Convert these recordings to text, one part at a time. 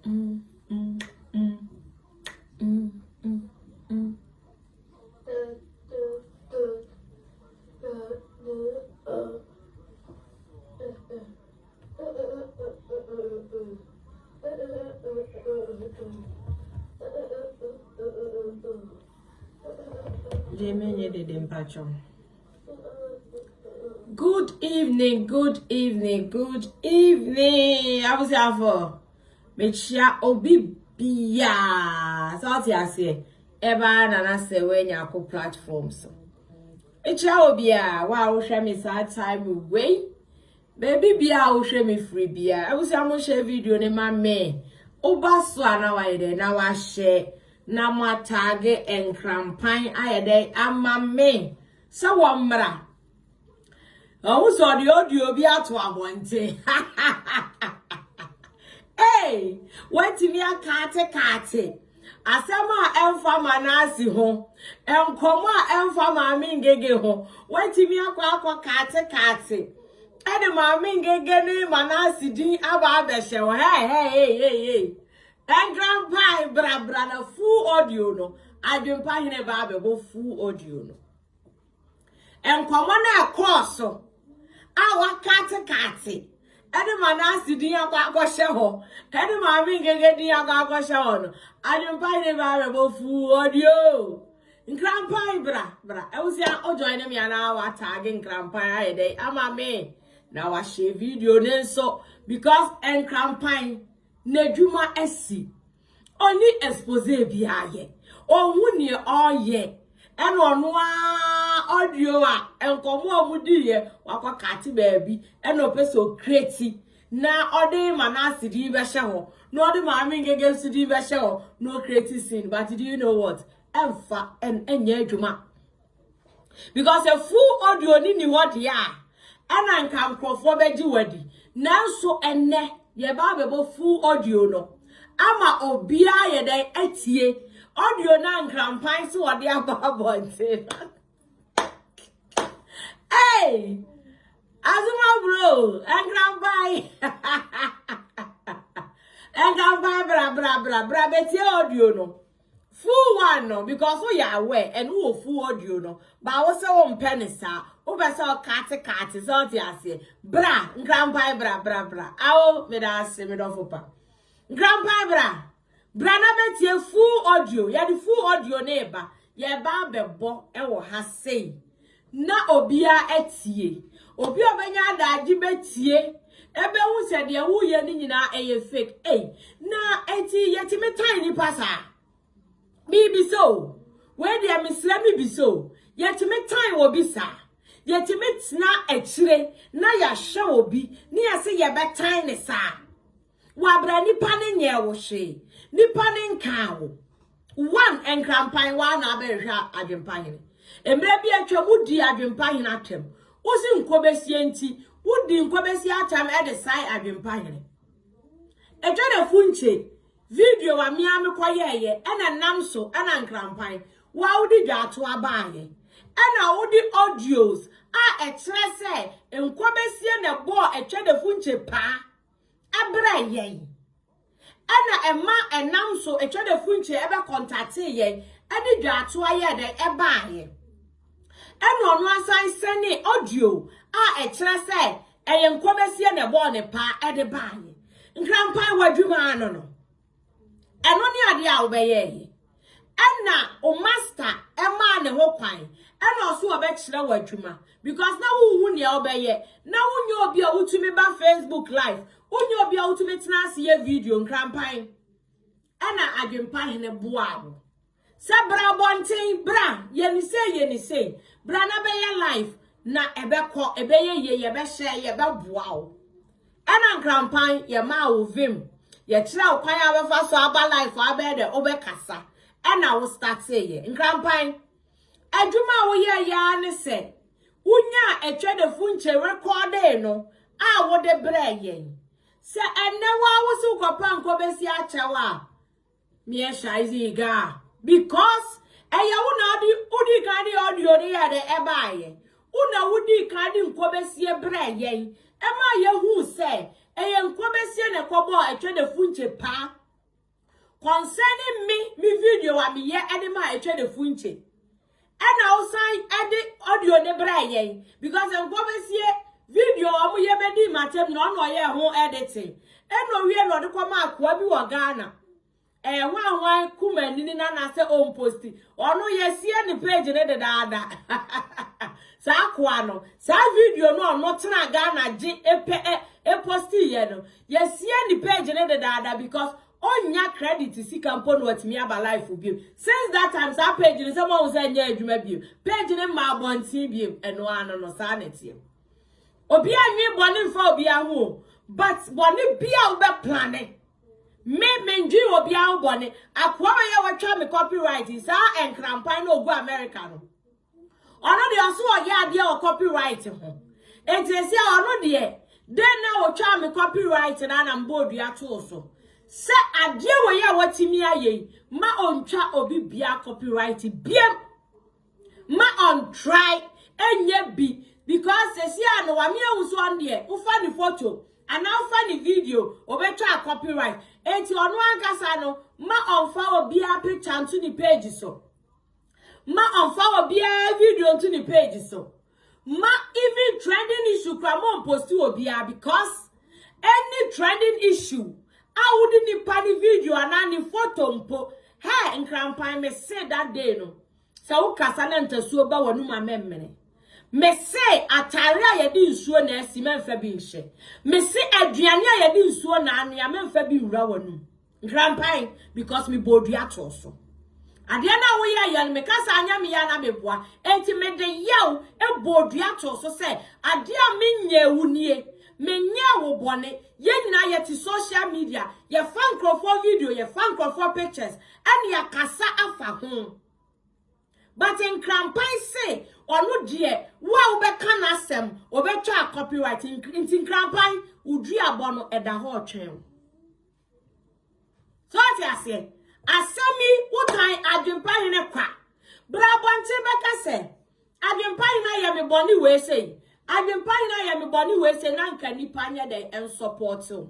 Good evening, good evening, good evening. I was here for Mechia Obi Bia. So I say, Eba Manasseh when you platforms. Mechia Obia, wow, share me sad time away. Baby Bia, will share me free Bia. I was here share video ne Maame Obaswa na wa ide na wa share na ma tag Nkrapanhene ayede Maame so wamra. Oh, so the audio be at one. Hey, what to me a kate. Asema emfa Manasseh ho. Enkoma emfa Maame Ng3g3 ho. What to me a kate. Ede Maame Ng3g3 ni Manasseh din aba abehye. Hey. Nkrapanhene bra na full audio no. Adwenepahene ba abego full audio no. Enkoma na ekoso. Awa kate. Ede Manasseh din akwa ho. Ede Maame Ng3g3 din akwa ho no. Adwenepahene ba abego full audio. Nkrapanhene bra. E wusi a o join me na wa tag Nkrapanhene ayede Maame. Na wa share video nenso because Nkrapanhene nedwuma esi. Oni expose biaye. Ohun ni oye. Eno ono audio a enkomo omudiye wakwa kati baby eno peso create na ode Manasseh di be hye ho no ode Maame Ng3g3 di be hye ho no create scene but do you know what emfa enye adwuma because a full audio ni what ya ana nka mkrofo beji wadi nanso enne ye ba bebo full audio no ama obia ye den atie audio na Nkrapanhene so ode ababonte. Hey, Azuma bro, Nkrapanhene. Nkrapanhene bra beti audio no. Full one no because we are aware and who full audio no. But we say on penisa, we be say kate so ti ase. Bra, Nkrapanhene bra. Awo me da ase me do fopa. Nkrapanhene bra na beti full audio. Ya di full audio na eba. Ye ba bebo e wo ha sei. Na obia etie obi obenya adaji betie ebe hu se de wu ye ni nyina eye fake na eti yeti me tiny pasa bibi so we de misle mi bi so yeti me tiny wo bi sa yeti me tna akire na ya hwe obi ni ase ye be tiny sa wa bra nipa ne nye wo hwe nipa ne nka wo one Nkrapanhene wa na be hwa Adwenepahene Emre bi atwa mudi Adwenepahene atem. Osi nkobesie enti, wudi nkobesie atam e de sai Adwenepahene. Ejo de funche video wa miame koyeye ena namso ena Nkrapanhene. Wa wudi dwato abaaye. Ena wudi audios a ekire se nkobesie ne bo etwa de funche pa. Abra yen. Ena ema enamso etwa de funche ebe contact yen. Edi dwato aye de ebaaye. Eno no asan sene audio a ekire se nkobesie ne bo ne pa ede baaye. Nkrapanhene wadwuma no. Eno ni ade a obeye. Ena o master ema ne ho kwan. Ena oso obekire wadwuma because na wo hu ne obeye. Na wo nye obi a wutumi ba Facebook live. Unye obi a wutumi tena ase video Nkrapanhene. Ena Adwenepahene boawo. Se bra bonten bra yeni say bra na be ye life na ebeko ebeye ye be share ye be boawo. Ena Nkrapanhene ye ma wo vim ye kire okwan abefa so aba life abe de obekasa ena wo start say ye Nkrapanhene adwuma wo ye ya ne se unya etwe de funche record no a wo de bra yen se enne wa wo su kopa nkobesi achewa me shaizi ga because eya una udi kandi audio de ya de ebaye una udi kandi nkobesi bra yen ema ye hu se eye nkobesi ne kobo etwe de funche pa concerning me video wa me ye anima etwe de funche. And outside edit audio ne braye because enkobesie video amu ye bedi matem no ye ho editing. Eno wie no de kwama akwa bi wo Ghana. Wan kuma nini na se on posti. Ono ye sie ni page ne de dada. Sa akwa no, sa video no tena Ghana je e posti ye no. Ye sie ni page ne de dada because onya credit si campaign what me aba life bi. Since that time sa page ni someone say nya adwuma bi. Page ni ma bontin bi eno ano no sa netie. Obi anwi boni mfa obi ahu, but boni bia wo be planning. Me menji obi ahu boni akwa ye watwa me copyright sa Nkrapanhene no go America no. Ono de oso oye ade o copyright ho. Entesi ono de den na watwa me copyright na mbodu ato so. Se ade wo ye watimi aye ma ontwa obi bia copyright biem ma on try enye bi because se no wa me awuso on de ufa ni photo and ufa ni video obetwa copyright enti ono ankasa no ma onfa obi a picture to the page so ma onfa obi a video to the page so ma even trending issue kramon post obi a because any trending issue I wouldn't pani video and any photo mpo. Hey, Nkrapanhene me say that day no. So ukasa na ntasuo ba wonu ma memmene. Me say atare a yedi nsuo na asi memfa bi nhye. Me say aduane a yedi nsuo na anu ya memfa bi wura wonu. Nkrapanhene because me bodu ato so. Ade na wo ya yan me kasa anya me ya na meboa. Enti me de yaw e bodu ato so say ade a menye wunie. Menya wo bone ye nyina ye ti social media ye fan crofo video ye fan crofo pictures and ya kasa afa ho but Nkrapanhene say onu de wo be kan asem obetwa copyright nti Nkrapanhene udri abono eda ho twen so ti ase asemi wutan Adwenepahene kwa bra bonte beka se Adwenepahene ye me bone we say Adwenepahene ya me boni we say na nka nipa nya dey en support o.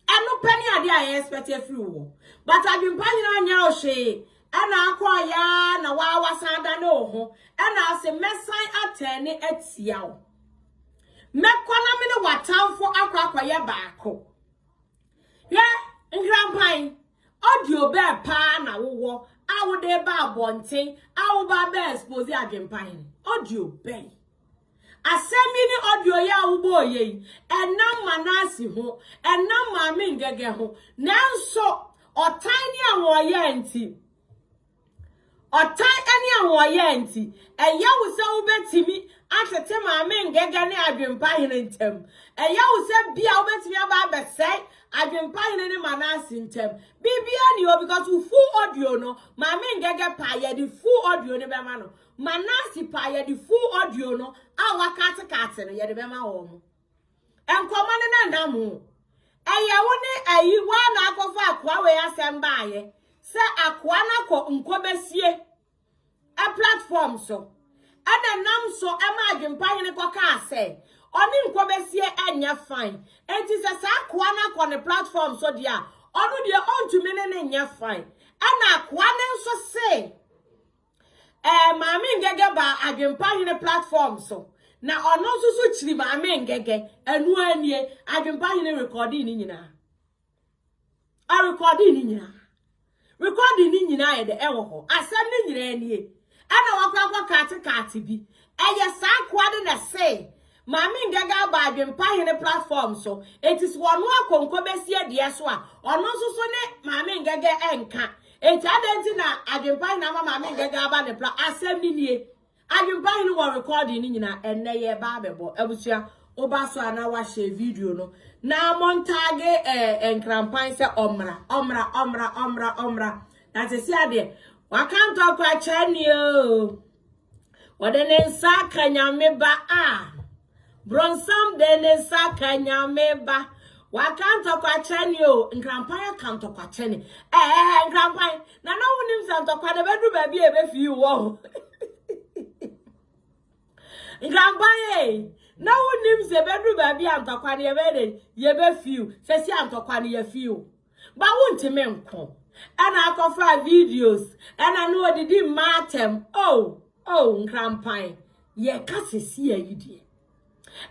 Eno pani ade I expect free wo. But Adwenepahene anya o hwe. Ana akwa ya na wa wasada no ho. Ana ase mesan atene atia o. Mekwana me ne watamfo akwa ya baako. Ye Nkrapanhene audio be pa na wo awode ba abonten awo ba be expose Adwenepahene. Audio be asemi ni audio ya ubo ye enam Manasseh ho enam Maame Ng3g3 ho nanso otan ni awon ye anti otan ani awon ye anti eya wo se wo betimi atete Maame Ng3g3 ni Adwenepahene ntem eya wo se bia wo betimi aba besai Adwenepahene ni Manasseh ntem bibia ni o because full audio no Maame Ng3g3 pa ye the full audio ni be ma no Manasseh pa ye the full audio no awa kate no ye de be ma wo mo enkomo ne na mo eye wo ne ayi wa na akofa akwa we asem ba ye se akwa na ko nkobesie a platform so ana nam so e ma Adwenepahene ko ka se oni nkobesie enya fine enti se sa akwa na ko ne platform so dia onu de ontumi ne nya fine ana akwa ne nso se Maame Ng3g3 ba Adwenepahene platform so na ono susu chiri Maame Ng3g3 enu anie Adwenepahene recording ni nyina a recording ni nyina ye de ewo ho asem ni nyina anie ana wakwa kate bi eye sa kwade na say Maame Ng3g3 ba Adwenepahene platform so it is one akonko besie de so a ono susu ne Maame Ng3g3 enka enti adenti na Adwenepahene na Maame Ng3g3 aba ne pla asem ni nie Adwenepahene wo recording ni nyina enne ye ba bebo abusua oba so ana wa share video no na montage Nkrapanhene se omra na se si ade wakanto kwa chani o wode ne nsa kanyame ba bronsam de ne nsa kanyame ba wakanto kwa chani o Nkrapanhene kanto kwa chani Nkrapanhene na no wunim santo kwa de bedu ba bi e be fi wo Nkrapanhene na wunim se bedu ba bi antokwa ne ye be fiu se si antokwa ne ye fiu ba wuntime nko and I cover videos, and I know they did matem. Oh, Nkrapanhene. Ye kasi see a idiot.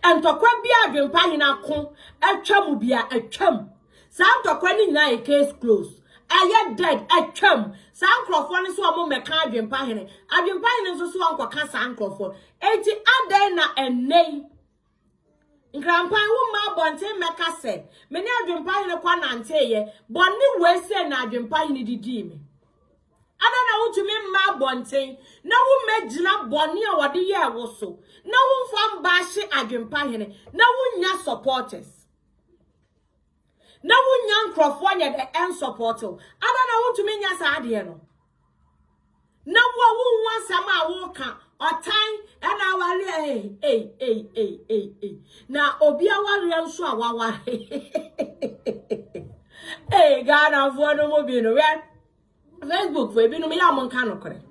And to be Adwenepahene ko, a chum be a chum. Sound to quenny na a case closed. I yet dead a chum. Sound crofon so a moment Adwenepahene. Adwenepahene so uncle cancer uncle for 80 adena and nay. Nkrapanhene wo ma bonte meka se me ne Adwenepahene kwa nante ye bonni we se na Adwenepahene didi me adana wo tumi ma bonte na wo megina bonni a wode ye wo so na wo fam ba hye Adwenepahene na wo nya supporters na wo nya nkrofo nya the end support adana wo tumi nya sa ade no na wo wansama wo ka otan and awale na obi aware nso awaware Ghana for no mo bi no Facebook for ebi no me ya mo nka no kore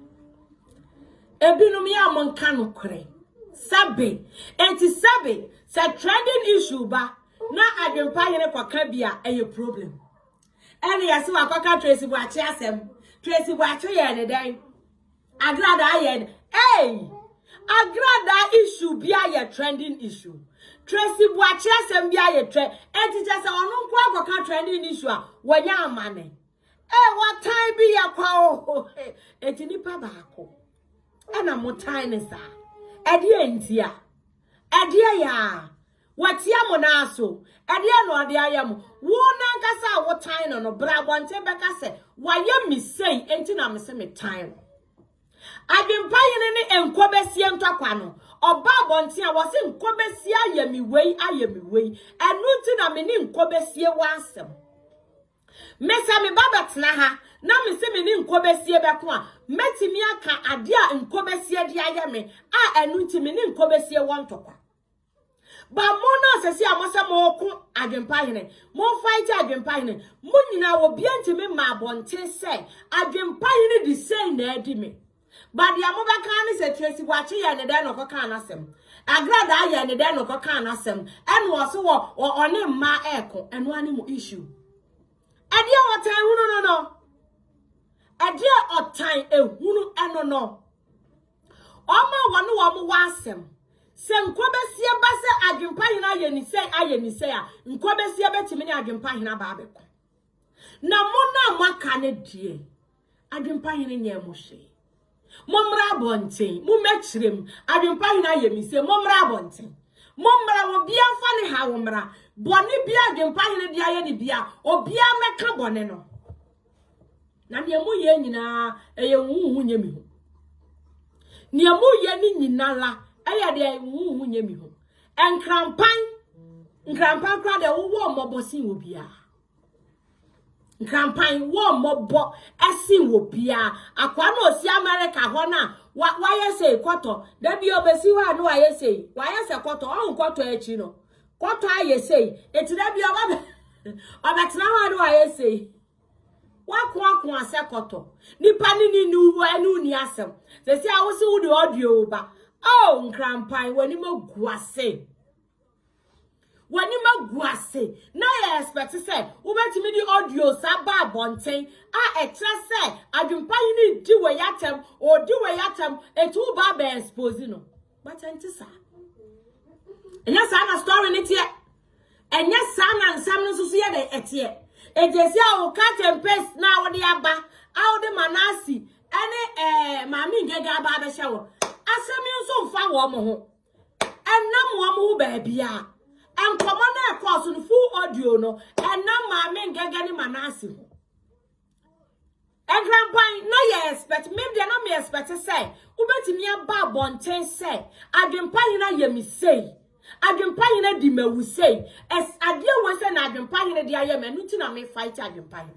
ebi no me ya mo nka no kore sabe enti sabe sa trending issue ba na Adwenepahene kwaka bia eye problem ene yase wa kwaka Tracy Buachi asem Tracy Buachi ye ne den agrada aye agrada issue be a trending issue. Tracy Buachi asem be a trend. Enti just onu kwa kwa trending issue a wanya amane. What time be a kwa enti nipa baako. Ena mo time ne sa. Edi entia. Edi ya. Watia mo na so. Edi no ade ayam. Wo na nkasa wo time no bra bonte beka se waye mi sei enti na me se me time. Adwenepahene ne enkobesie ntwakwa no oba bonte a wose enkobesie ayemiwei enu ti na me ne enkobesie wansem mesa me baba tena ha na me se me ne enkobesie beko a metimi aka ade a enkobesie de ayeme a enu ti me ne enkobesie wontokwa ba mo na sesi amose mo ko Adwenepahene mo fight Adwenepahene mo nyina wo bia ntimi ma bonte se Adwenepahene di sei na adi me. But the Amobaka said Tracy Buachi and the den of a canasem. Agrada and the den of a canasem, and was or on him ma echo and one issue. A dear what time, no. A dear or time, a wunu and no. Oma one wasem. Sem Quabesia Bassa Adwenepahene ayeni say, Nkobesia betimini Adwenepahene babeko. Na mona makane die. Adwenepahene nyemoshe. Momra bonten mu mechirem Adwenepahene ayemi se momra bonten momra wo bia fa ne ha womra boni bia Adwenepahene dia ye ne bia obia meka bone no na ne mu ye nyina eye huhu nyemi ho ne mu ye ni nyina la eye de huhu nyemi ho Nkrapanhene kra de wo mobosin wo bia Nkrapanhene wo mobo esin wo bia akwa na osi America ho na why say kwato da bi obesi wa no why say kwato on kwato echi no kwato aye say eti da bi obetena ho no why say wakwa ase kwato nipa ni nu anu ni asem se si awosi wo de audio ba Nkrapanhene wani maguase na ya expect say ubetimi di audio saba bonten a etre say Adwenepahene di we yatem etu ba be expose no but entisa enya sa na story ni tie enya sa na nsam no susu ye de etie ejesi a wo cut and paste na wo de aba a wo de Manasseh ene Maame Ng3g3 aba be hye wo asemi nso mfa wo mo ho enam wo mo ba bia and come on across in full audio no and now Maame Ng3g3 and Manasseh. And Nkrapanhene no ye expect maybe they not me expect say ubetimi aba bonten say Adwenepahene ayemi say Adwenepahene di mewu say as ade won say na Adwenepahene di ayemi enu ti na me fight Adwenepahene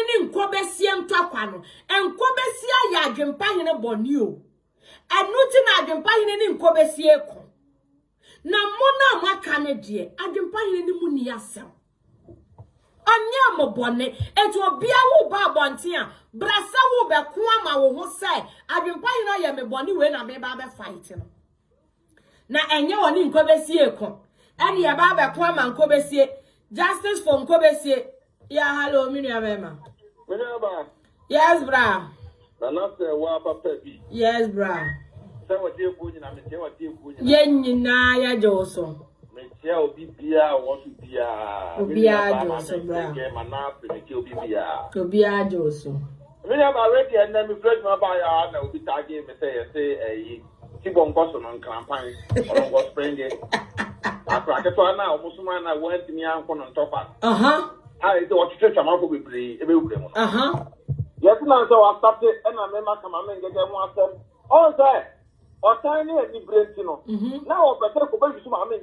ni nkobesie ntwakwa no enkobesie ya Adwenepahene boni o enu ti na Adwenepahene ni nkobesie ko na mona makane die Adwenepahene ni mu ni asem anya mo bone eto obia wo ba bonten a brasa wo be ko ama wo ho sai Adwenepahene aye me bone we na me ba be fight no na enye woni nkobesie ko ene ye ba be ko ama nkobesie justice for nkobesie Yeah, hello, Miriam. Yes, bra. Manasseh, wa papa bi. Yes, bra. Say what you go na me say what you go. Nyina ya Joso. Me say obi bia what bia. Obi a Joso, bra. Manasseh me say obi bia. Obi a Joso. Me na ba ready and then me fresh ma ba ya na obi tagi me say Tibon Gosso on campaign or was spring it. After I get to now, almost man I went to me on top. I do what you church I'm up with the Yes, now so I started and I remember come and get them one time. Oh, sir, or tiny and the brain, you know. Now, better go back to my men.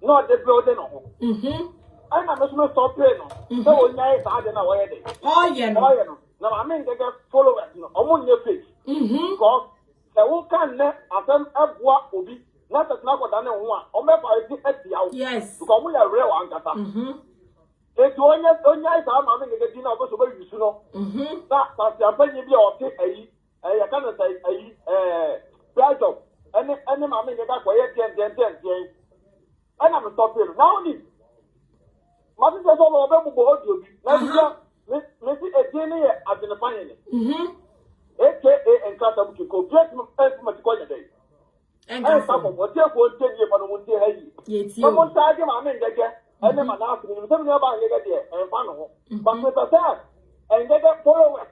Not the building. And I must not stop playing. So, nice, I don't know where they. Oh, yeah, now I mean, they get followers, you know, on your face. Because the whole can let them have what will be not as not what I know one, or maybe I did at the house. Yes, because we are real and it's only time I'm going to get dinner because of you know. That's the opinion of I can't say a price of any mammy get back for 10. And I'm stopping now. Mother says all over the board you be. Let's see a DNA at the Adwenepahene. AKA and cut up to go get much quality. And some of what you're going to tell you about what you're someone target my men get. And then Manasseh, you tell me about it and Pano. But with a sad, and they get follower.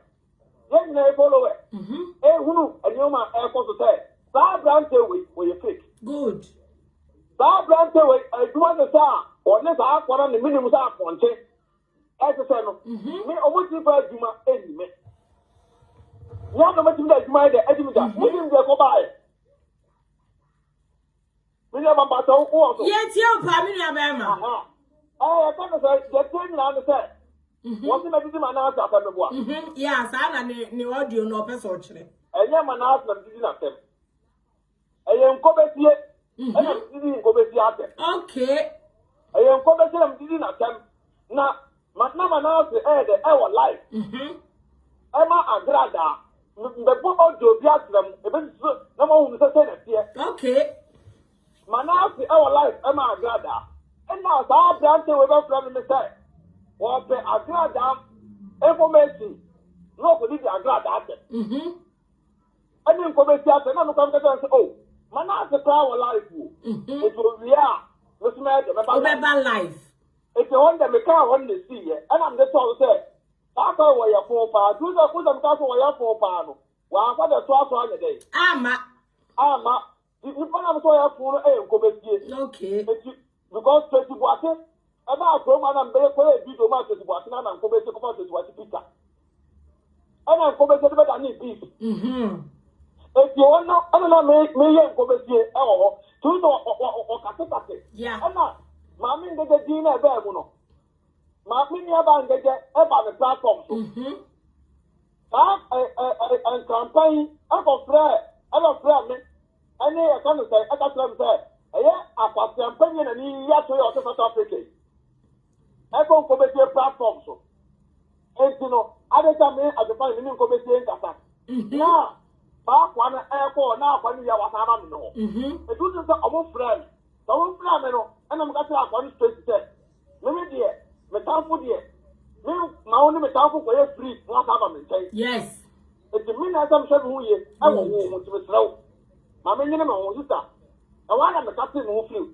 Then they follow it. Who and you my airport to say, Mmrantie where you fake. Good. Mmrantie, I do understand. Or never ask one on the minimum up on check. As a son, me over to Juma any me. You have no much that you might edit me that. We didn't go by. We never but also. Yes, your family, Abema. Oh, I can't say, the thing I understand. What's the medicine Manasseh after the war? Yes, I know audio no person. And yeah, Manasseh didn't have them. I am Cobetia, and I'm sitting in Cobetia. Okay. I am Cobetia, I'm sitting at them. Now, Manasseh aired our life. Emma Agrada, the book audio Biatram, even no one will say here. Okay. Manasseh our life, Emma Agrada. And now, Mmrantie will from the side. What the Agrada information. No, we need the Agrada. And then come and say, oh, Manasseh our life. It will be about life. If you want them, you can't want to see it. And I'm just all say, that's all where you're for power. Do the put them castle where you're for power. Well, for the 12 on the day. Ama. You put them so you're for a come. Okay. Because 20 watches, about Roman and Bay for a video match is watching and come to what Peter. And I'm coming to the better need peace. If you want to, I don't know, make me and come here, or to know or Catate. Yeah. And now, Maame Ng3g3 dinner there, Muno. Maame Ng3g3 about the platform. And campaign, I'm a friend, and I can't say, I can't say. I was campaigning and he has to go to South Africa. I come from a platform. So, and you know, other time I define the new committee in Qatar. Now, back one airport now, when you are having no. It wasn't a friend. So, and I'm going to have one straight to say, Maybe dear, Metamfo dear. My only Metamfo for your free, not have a yes. It's the minute I'm sure who you are, I won't want to throw. My minimum was that. I want to captain who flew.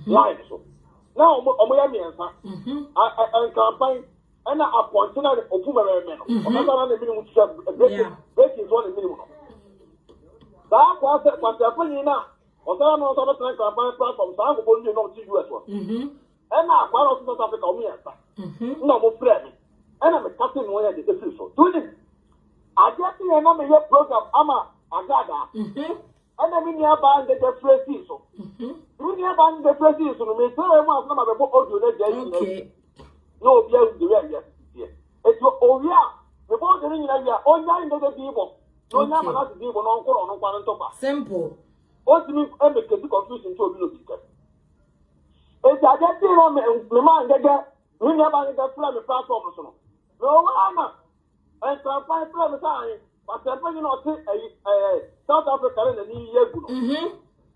Live so. Now, I campaign and I appoint another Okuma men. Another minimum breaking one minimum. That was the opinion now. Or some of the campaign platform, some of you know, US one. And now, one of South Africa, no more friend. And I'm a captain where the official. Do it. I just see another year program, Ama Agada. And I mean, you're buying the fresh season. You're buying the fresh season. We say, I'm not about audio. Okay. No, yes, the way, yes. It's oh, yeah. Before the ring, you're online the people. No, never not the people on Corona. Simple. What do you mean? I'm making confusion to a little bit. It's a get the man, they get, we never get from the platform. No, I'm not. And so I find from the time. But you know, South Africa in the new year.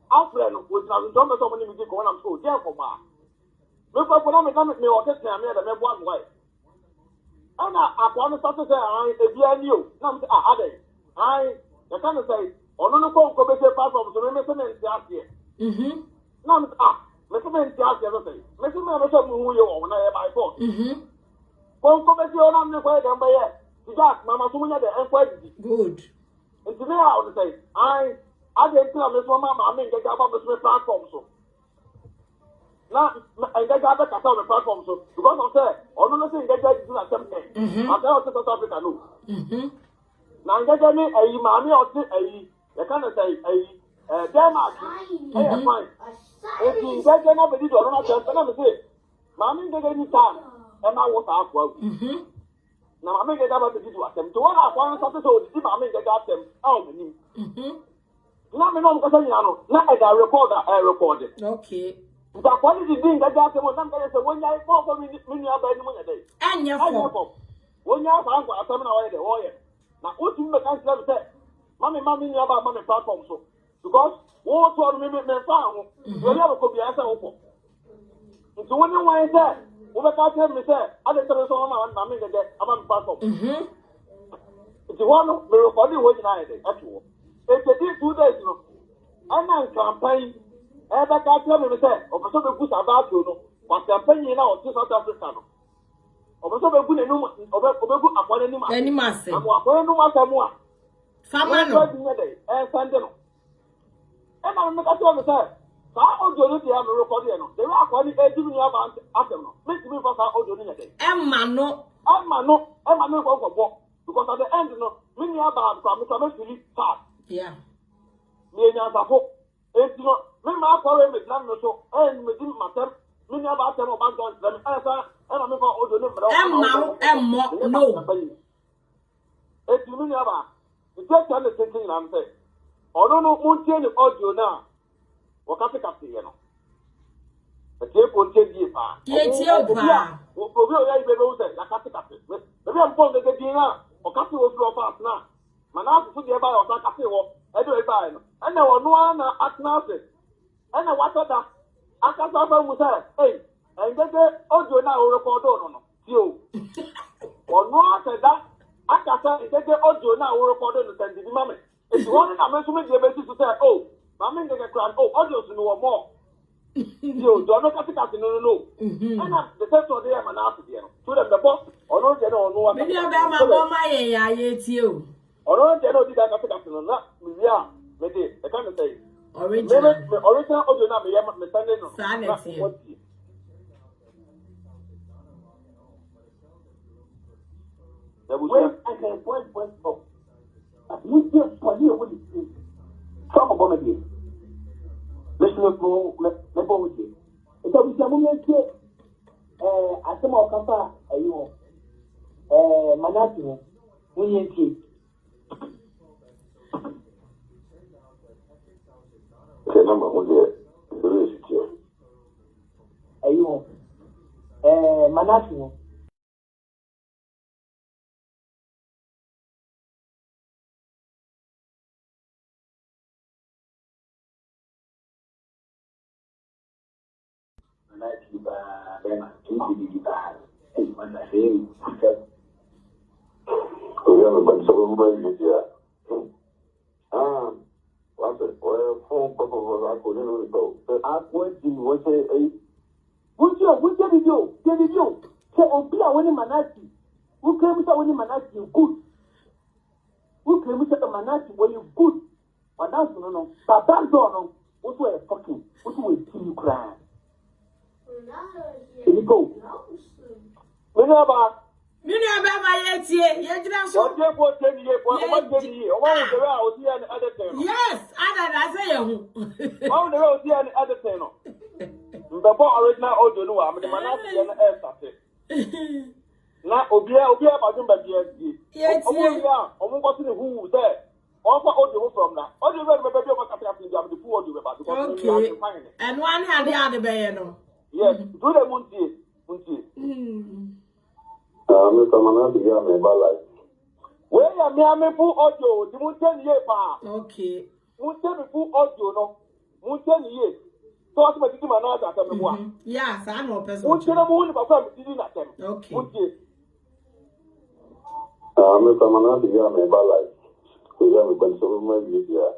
Africa was not so many people when I'm so there for Me for no me come me o ke tia me da me boa boy. Ana akwa no start say ai e bia ni o. Na me ade. Ai you can say ono no ko be say platform so me say me ntia ase. Na me me say me ntia ase so say. Me say me so mu hu ye wo na e by force. Ko be say ona me ko e dem ba ye. Jack mama so munya de enquire di. Good. Nti me a o say ai ade ntia me so mama me ngega ba me platform so. Na ngega ba kata on platform so because of say ono no say ngega di na tem ten. Aka o South Africa no. Na ngega ni ayi maami o ti ayi e kan say ayi Denmark eh fine. Eti ngega na be di do na tem na me say maami ngega ni ta e ma wo ta akwa. Na maame ngega ba be di do atem to na akwa nso so di maame ngega atem a o mani. Na me no mo kasa nyina no na e da record Okay. Nta kwani di ngega atem na ngega se wonya ifo fo mi nua ba ni mo nya dai. Anya fo. Wonya fa nkwa atem na wo ye de wo ye. Na otu me kan say say mami nua ba mami platform so because wo to me fa ho. Yo le ko bia say wo ko. Nti woni wan say wo be ka tell me say ade tell so ma me ngega ama platform. Nti wono me record wo nyina ye de atwo. E te 2 days no. Ana campaign e be ka tell me say o so be gusa ba to no. Wa campaign na o ti South Africa no. Obeso be gu nenum obegu akwa nenum Animase. Amu akwa nenum asamu a. Fama no. Sande no. E na me ka tell me say sa audio no dey am record here no. The way akwa ni e give me about atem no. Make me for sa audio no dey. Emma no Go because at the end no me ni about from me feel fast. Yeah. Me nya safo. E ti no me ma akwa we me plan no so me di matem me ni about atem about don them Emma me for audio no Emma no. Eti mi aba. The just tell the thinking am say. Ono no muntie ni audio na. Wakati kapti ye no. Eti e pontie die pa. Ye tie pa. Obi o ya ibe be say la kapti kapti. Bebi am pon de di na. O kapti wo flo fast na. Mana asu de ba o sa kapti wo. E do e ba no. Ena wo no na atna se. Ena wato da. Akasa ba mu say, "Hey, engege audio na o record no. Tio." Ono aseda akasa ngege audio na wo record no send di mame. Eti won na me so me dey be to say, "Oh, Maame Ng3g3 audio no wo more." Yo, do no katika no. Ana the first one dey Manasseh dey no. So dem the boss ono je no ono wa. Me dey ba ma bo ma ye ya ye tie o. Ono je no di da katika no na me ya me dey e kan say original. Me original audio na me ya me send no. Sanity. When I can point up, we just for you what is some of them. Listen to me both. It's a bit of a I some of Kapa, you Manasseh, when you the number one there, you Manasseh. Yes, I say you. Oh, the road here and other thing. The original audio no am the Manasseh na e start. Na obia ba jumba BSG. Omo go to the who there. Offer audio from that. Audio we be be about capture the full audio about because okay. And one had the other be no. Yes, do the muntie. Mr. Manasseh ya me ba like. Where ya me full audio, the muntie ye pa. Okay. Muntie be full audio no. Muntie ye. So what's my team and I tell me what? Yes, I know person. What's your moon if I'm didn't attend? Okay. Mr. Manasseh, you have a bad life. You have a bunch of money here.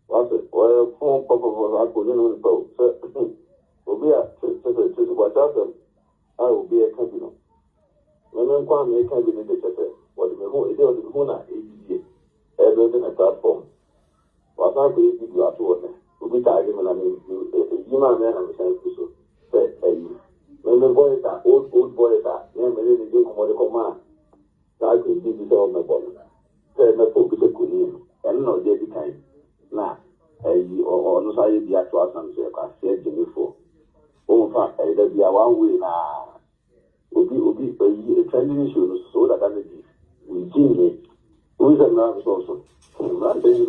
What's it? Well, phone papa was I couldn't know so. Will be a what happened. I will be a casino. When I'm going to make a what the whole idea of the Huna ADD, everything a platform. What I believe you are to one. Will be targeting and I mean, you man, I'm saying so. When the boys are old boys are, then they do come on the command. I could give you all my body. Say, my focus a queen, and no dead kind. Now, or no side be at us and say, I said you before. Oh, in fact, there'll be a one way now. Will be a trending issue so that I will give who is a man also. Not saying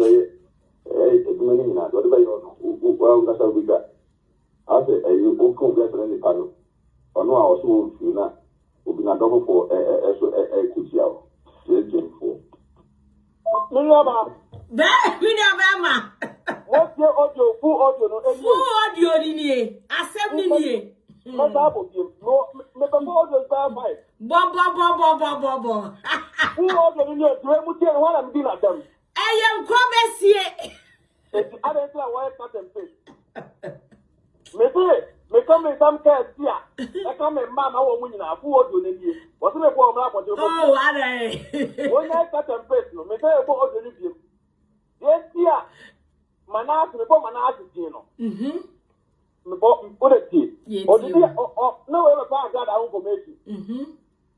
it's many not whatever you know. Well, that's how we got. I say, you open gas and any panel. Or no, I was moved you now. Will be not over for a kuchiao. For Milama, what's your audio? Full audio, Full audio in here. Assembly. No double him. No, make a more than 5. Bo. Full audio in your dream, what I'm doing at them. I am come here. I don't know why I cut and face. Me come in some case here. I come in man, I won't win a full audio in here. What's the problem? Oh, are they? When I cut and face, no, me say a full audio in here. Yes, here. Manasseh, put it here. Or did no ever find that I won't go make it.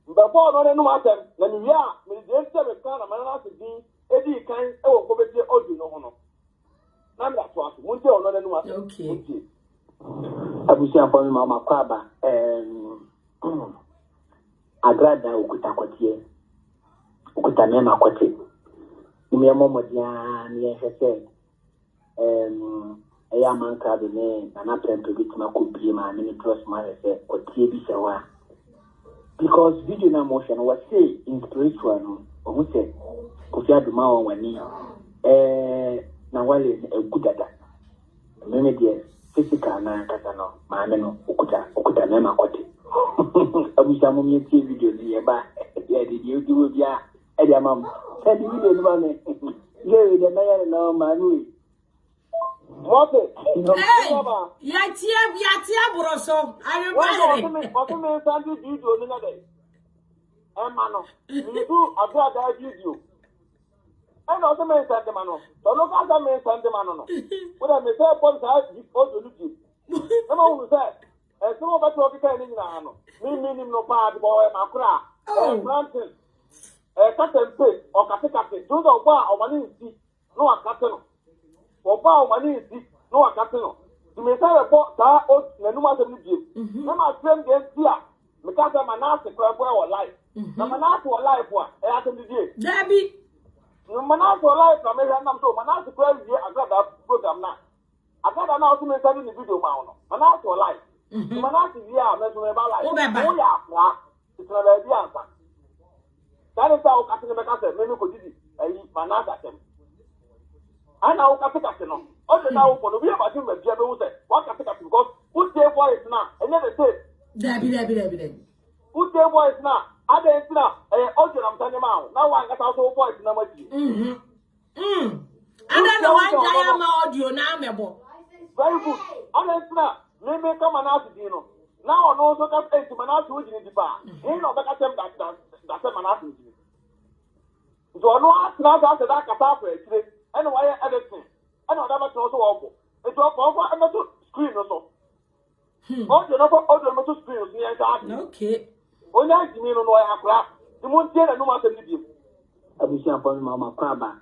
Before no no matter, then we are, me just have a kind of Manasseh Dean, Eddie kind of go back to audio no. None that was, won't you know no matter? Okay. Abusia for Mama Kwaba, Agrada Ukutakwatie, Ukutamema Kwati. Me momo dia ni ehese eya manka be ne na pempe bitima ko bie ma me trust ma ehese otie bi sewa because video na motion was say in spiritual no o say ko fi aduma won wani na wale egudada me dia physical na kasa no ma me no okuta na ma kote abusa mo mi tie video ni ye ba ya di you bia e dia mam e di video ni ba ne ye de na ya na ma nu what Yatia broso. I remember. What me send video ni na dey mano me do agrada video I know the man send the mano so look at the man send the mano no what me say point I give all the look no one say some of us talk any na no me no bad boy makura Mmrantie cut and paste or cut do the bar or money see no akate or bar money see no akate no you may say about that old nenuma se ni die na ma friend dey here me ka say Manasseh Nkrapanhene or life na Manasseh or life wa e atem die Debbie Manasseh or life na me nam so Manasseh Nkrapanhene agrada program na agrada na also me send the video ma no Manasseh or life Manasseh here me so me ba life o ya afra it's na be answer that is how I can make us me ko didi Manasseh atem ana o ka take no o de na o ko no be about him be be wo say what ka take because who say voice now and never say Debbie who say voice now ada ensina o de am tane ma now one ka so voice na ma ji ana no one jaya ma audio na mebo very good ada ensina me come Manasseh di no now no so ka say Manasseh wo jini di ba he no be ka tem that Manasseh di so no asna that ka ta for etire and why editing and other matter also walk it was over and to screen also audio no audio to screen ni enta okay onya jimi no no ya kra the mon tie na no ma tem di abusia for Mama Kwaba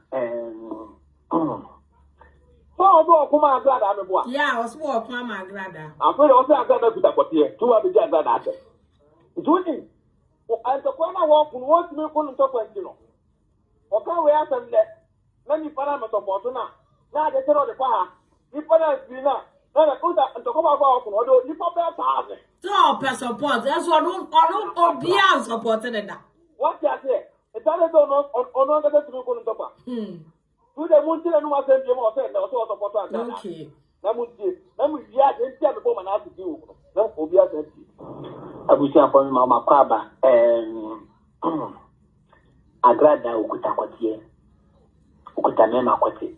so odo kuma agrada me boa yeah was work ma agrada afere o se agrada kuta kotie tu wa be di agrada ate juni o anto kwa na wo kun wo timi kun to kwenti no o ka we asem le na ni para me support na de tero de kwa ni para bi na na kuta anto kwa kwa kun odo ni pa be 1000 so per support that's what on be support na what you say it doesn't no get to kun to kwa tu de mun tire no ma se bi mo se na so support ante okay Namu via the tia before Manasseh do. No, Obia said. Abusia for Mama Kwaba, Agrada Ukutakwatie, Ukutamema Kwati.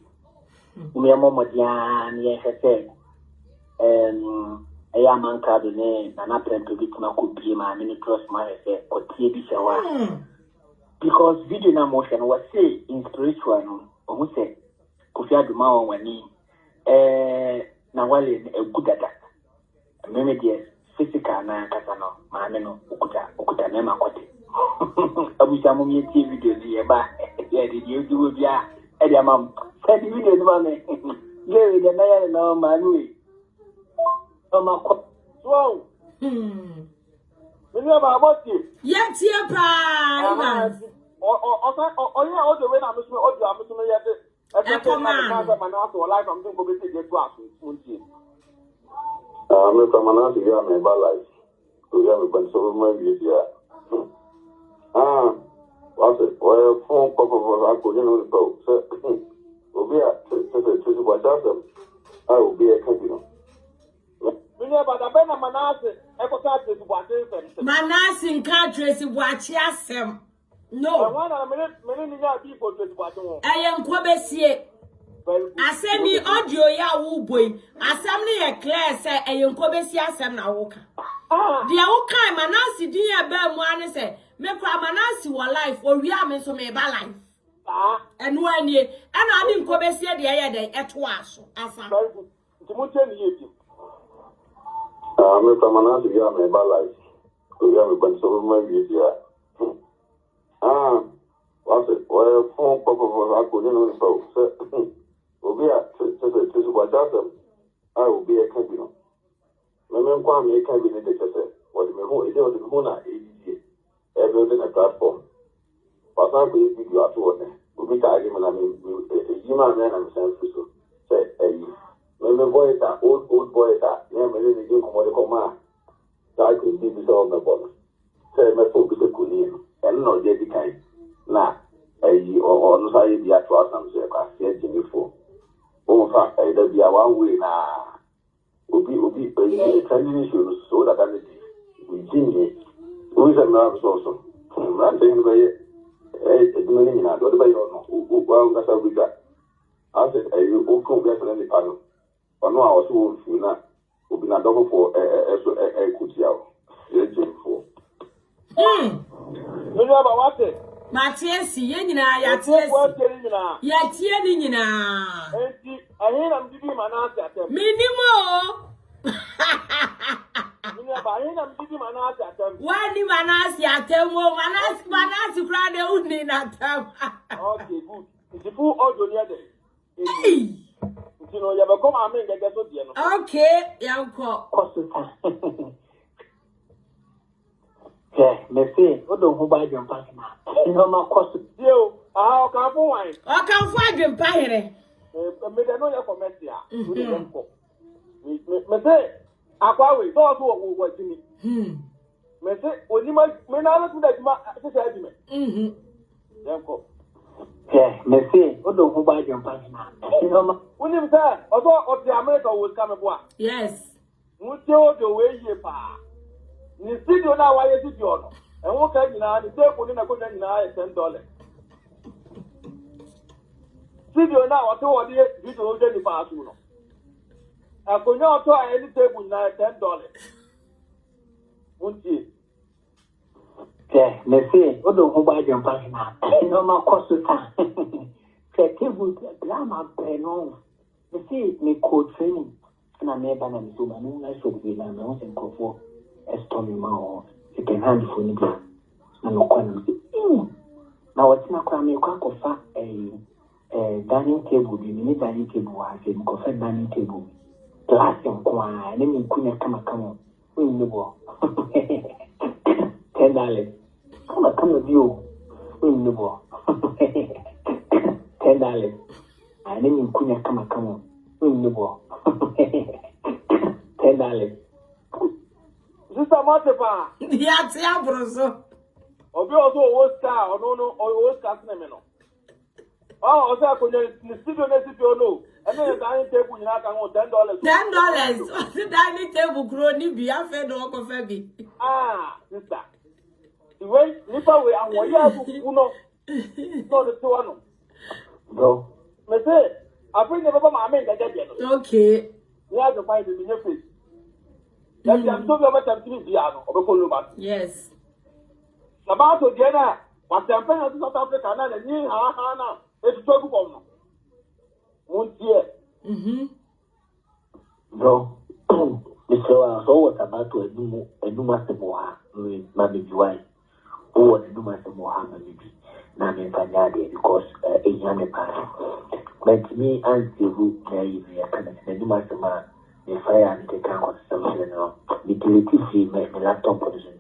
Momodia, yes, I said, a young man Nkrapanhene, and I plan to get my copy, my mini trust my or TV. Because video na motion was say in spiritual, or who say, Kufia Dumao when he, Nawali, a good at that. Maybe yes. Physical na kasano maame no okuta nema kwate abuja mo mi ti video ni e ba e di you bia e dia mam e di video ni ba me ye de na ya na manu o ma ko so me ba aboti ye tie pa o ya o de we na musu o du amusu no ye de e ko na Manasseh o life am think go be get to asu unti Mr. Manasseh, you have a bad life. You have a bunch of money here. What's it? Well, phone call for us, I couldn't know the boat. Will be to watch out. I will be a casino. We never the Ben Manasseh, ever catch this watching. Manasseh Nkrapanhene watch yasem. No. I want a minute people to watch. I am Kwabesie. Asemi audio ya wo boy asem ne ye clear say eyenkobesi asem na wo ka dia wo kan Manasseh din ya ba mu ane say me kwa Manasseh wo life o wi am so me ba life enu anie ana adi nkobesi de ye de eto aso asa Timothy ni yebi Mr. Manasseh, you have a bad life. You have a bunch of money here. What's it? Well, phone call for us, I couldn't know the boat. To watch out, I will be a casino. Remember, Kwame can be the teacher. What me who is the Hona everything a platform. But I will give you at work. We'll be tired when I mean, a human man and self. Say, remember, boys are old boys that never really do what they come. I could see this all the bottom. Say, my focus is cool, and not yet the kind. Now, or no, I be at work and say, I see Jimmy for. Oh, fact, there be a one way now. Ubi, training issues so that I we Jimmy. Who is a nervous also? I'm saying, doing it, I don't know. Well, that's how we got. I said, you all come get any panel. But no, I was so you know, will be not double for a Kutiao. For. You know about what it? Matiesi ye nyina ya tiesi ya tie ni nyina enti ahe na mdidi Manasseh atem minimo minimo ba ahe na mdidi Manasseh atem wani Manasseh atem wo Manasseh kra de uni na atem okay good it's full audio near there hey you know you be come Maame Ng3g3 so there no okay yanko me say, what don't who buy them pass now? No more cost. Yo, I can't find wine. I can't find them pahene. Me dey know you for Messi ah. Me say, akwa we those who watch me. Me say, onima me na na tunda juma se say adime. Yanko. Me say, what don't who buy them pass now? No more. Unim say, oso the America will come boa. Yes. Muti o do we ye pa. Ni studio na wa ye studio no. E won ka nyina ni table ni na ko nyina $10. Studio na wa to wo de video o de ni pa asu no. Akonya o to a ni table na $10. Munti. Me say, what don't who buy them pass now? No more cost. Say table drama no. Me say me code training. Na me ba na me so ba no na so be na me won se nkofo Estomi ma second hand for ni bia na no kwa na na watina kwa me kwa kofa dining table bi ni dining table wa se ko fa dining table glass kwa na mi kunya kama ni bo $10 kama bio ni bo $10 na mi kunya kama ni bo $10 Sister Matepa. Ya tia broso. Obi oso Oscar, no Oscar sineme no. Oh, I said, the studio next to you know. And then the dining table, you know, $10. $10. What's the dining table growing? Be a fed or coffee. Ah, sister. The way, Nipper, we are one year to Uno. No, the two one. No. Me say, I bring the Papa Maame Ng3g3. Okay. You have to find it in your face. Let me show you what I'm doing piano or follow back. Yes. About to Jenna, what I'm paying to South Africa and the new Hana, it's so good. One year. No. So what about to a new master moha, Mammy July, or a new master Mohammed, Maame Ng3g3 because a young parent. But me and the who carry me a kind of new master man, the fire and the can of something, the utility fee, my laptop position,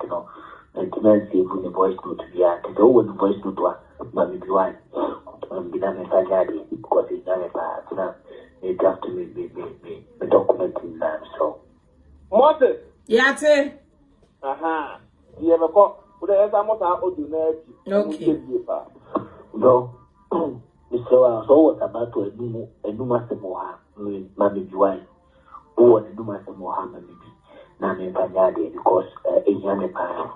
and to man see who the voice note to be at the over the voice note to Mammy July, and be done Ng3g3 because it's young parent. Now, it has to be documenting them so. Moses. Yate. Aha. You ever call? Would I ever want to Okay. No. So what about to a new master moha, Mammy July, or a new master Mohammed, Maame Ng3g3 because a young parent.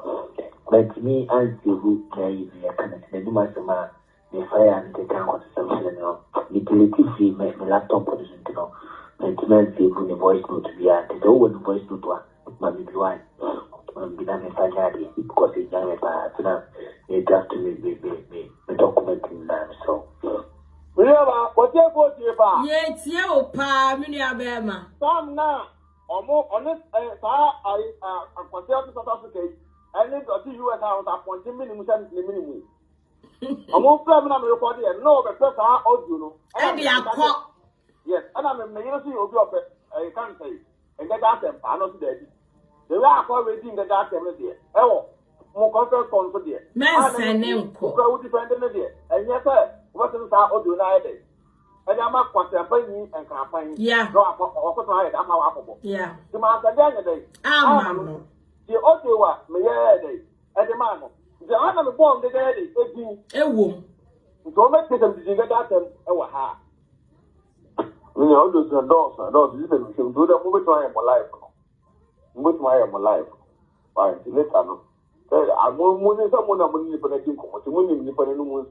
But me and the who carry me a kind of new master man, the fire and the can of something, the utility fee, my laptop position, and to man see who the voice note to be at the over the voice note to Mammy July. Be done Ng3g3 because it's young parent. Now, it has to be documenting them so. Remember, what you go to your bar? Yes, you pa, Miniabema. Some now, or more honest, I consider to South Africa, and then got to US house appointing minimum and minimum. I'm more firm than reporting and no, but first I owe you. And the aqua. Yes, and I'm a ministry of your country, and get out them, I know today. The way I call reading the dark every day. Oh, more conference call for dear. Maame Ng3g3. Who dependent on dear. And yes, sir, what's in our audio night? And I'm not quite a penny and campaign. Yeah. No, I'm affable. Yeah. The man can day. Mama. The audio, me day. And the man. The other born the day, A womb. so make them to get at them. Oh, ha. You know, those are dogs, you can do the movie to my life. With my life. Why, let her know. I'm moving someone I'm going to put a team to win in the moon.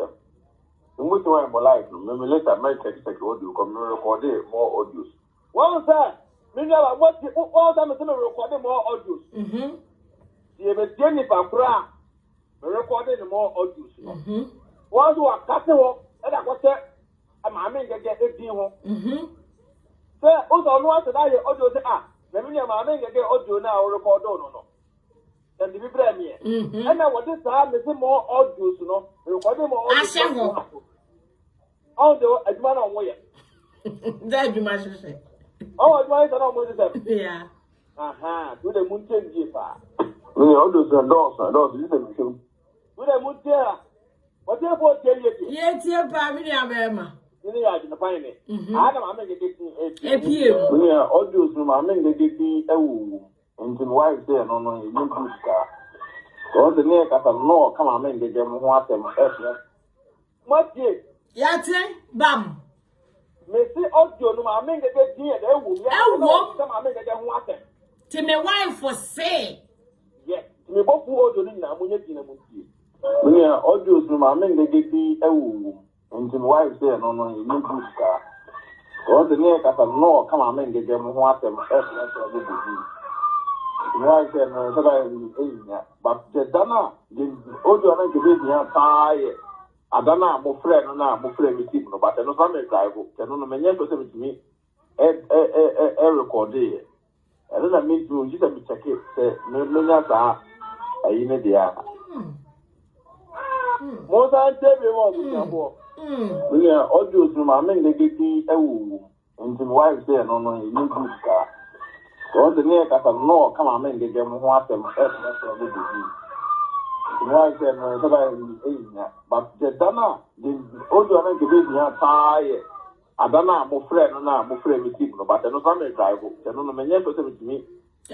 With my life, maybe later, my text audio come record more audios. Well, sir, maybe I want to all time to record more audios. You have a Jennifer Bra recording more audios. Once you are cutting off, and I was there, I'm Maame Ng3g3. Sir, also, no one said I audio say, let me Maame Ng3g3 audio now record no. And the premier. And I want this time, there's more audios, recording more audios. Although, as man on way. That you must say. Oh, advice on almost Yeah. Aha, do the moon change. You know, those are dogs, you can do the moon chair. What you for? Yes, you pa, Miniabema. You know, I can find it. I'm making A pew. Yeah, audios from Maame Ng3g3 and wives there, no, you don't push car. So the neck at a no, come on, Ng3g3 what them. What did? Yate, bam. Me see audio no Maame Ng3g3 and they will. Some Maame Ng3g3 what them. To my wife for say. Yes, me both audio in Namunya. Yeah, audios from Maame Ng3g3 and wives there, no, you don't push car. So the neck at a no, come on, Ng3g3 what them. But the Dana, the audio and the tie. Adana, my friend, my friend, receive no, but I know some drive. Can only many to me a record there. And then I mean to just check it. Say, no, I in the air. Most I tell you what, we are audios from Maame Ng3g3 and wives there, no, you need good car. So the neck at a no, come on, Ng3g3 what them. But the Dana, the audio and the tie. Adana, my friend, receive no, but I know some drive. Can only many to me a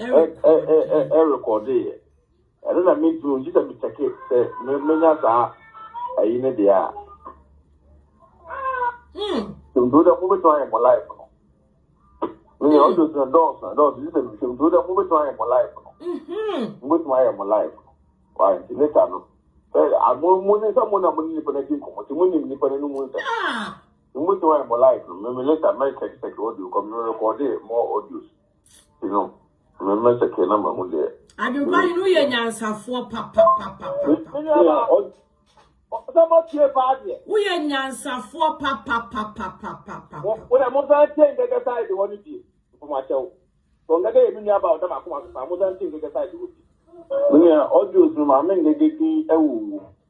record there. And then I mean to just check it. Say, no, I in the air. do the movie to my life. Me also the doors, you said, do the movie to my life. With my life. Why, later, no. I'm moving someone I'm moving for the people, but you wouldn't for the moon. You move to my life. Maybe later, my text audio, come record more audios. You know, remember the number one there. I don't buy you an answer for papa. We an answer for papa. When I'm not saying the side, you want to be for myself. From the day you knew about them, I wasn't thinking the side. We are audios from Maame Ng3g3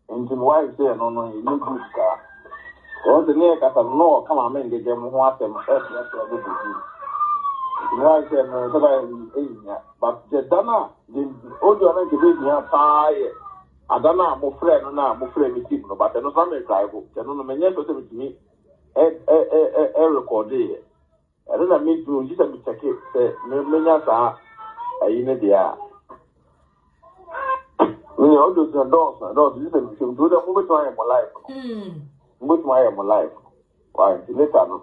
and wife there, no, you need good car. All the near cat of no, come on, men, get them what them first. Wife and but the Dana, the audio and the fire. I don't know, my friend, no, my friend, but I know some drive. I don't know, many with me. Record there. I don't know, me to just check it. Say, many are in the when you do the doors, you can do the movie to my life. With my life. Why, later, no.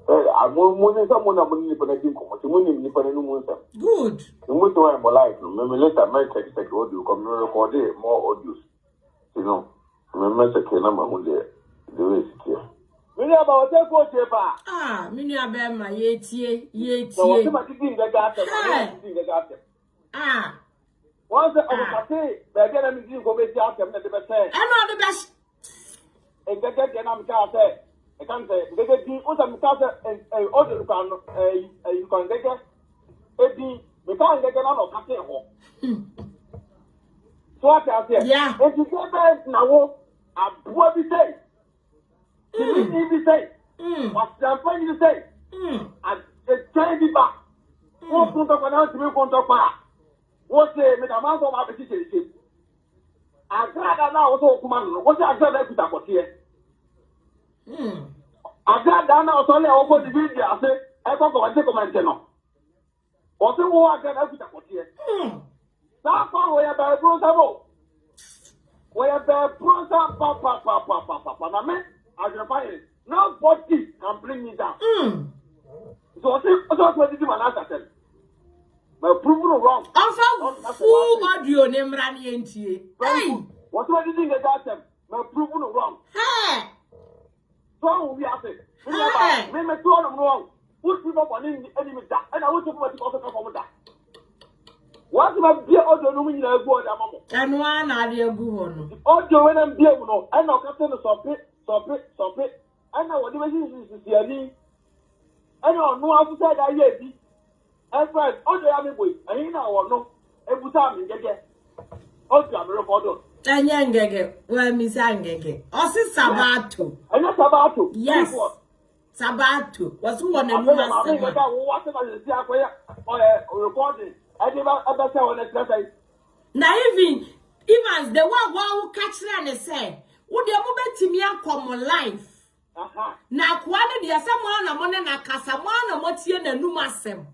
I'm moving someone I'm moving for the people, but you wouldn't for the moon. Good. You move to my life. Maybe later, my text audio, come record more audios. You know, remember the number one there. The way it's here. Many about that go to many about my ye. So, what's my thing that got them? Once I say, but then I'm going to go them at the best. I'm not the best. And get I'm say. I can't say, they get the other and order you can get it. We can't get another packet. So what I say, yeah, if you get back now, what we say, you say, what's the point you say, and it's trying to be back. What's going to announce me going to back? What's the amount of application? I got now also command. What's the exact equity here? I got down now, so I open the video. I say, I go and take a man. What's the war I got equity here? That's why we are by Brosabo. We are by Brosa, Papa, Adwenepahene. Nobody can bring me down. So I say, what did you Manasseh? My proven wrong. I'm full audio, Mmrantie Nkrapanhene. Hey! What did you get them? My proven wrong. Hey! So we are saying, me two of them wrong. Put people on the enemy that, and I want to put also come that. What's my dear audio no mean go at mama? And one idea go on. Audio when I'm dear no, and now captain stop it. And now what the message is here. I know no how to say that yet. And first, audio am boy, and he now no, and put am in get. Audio am record. And Ngege, well, Miss Ngege. Also Sabato. And that's Sabato. Yes. Sabato. Was who on the new recording. I never say on the now even the one who catch and say, would you move to me and come life? Now, quality is someone among a Casamana, what's here the new massem.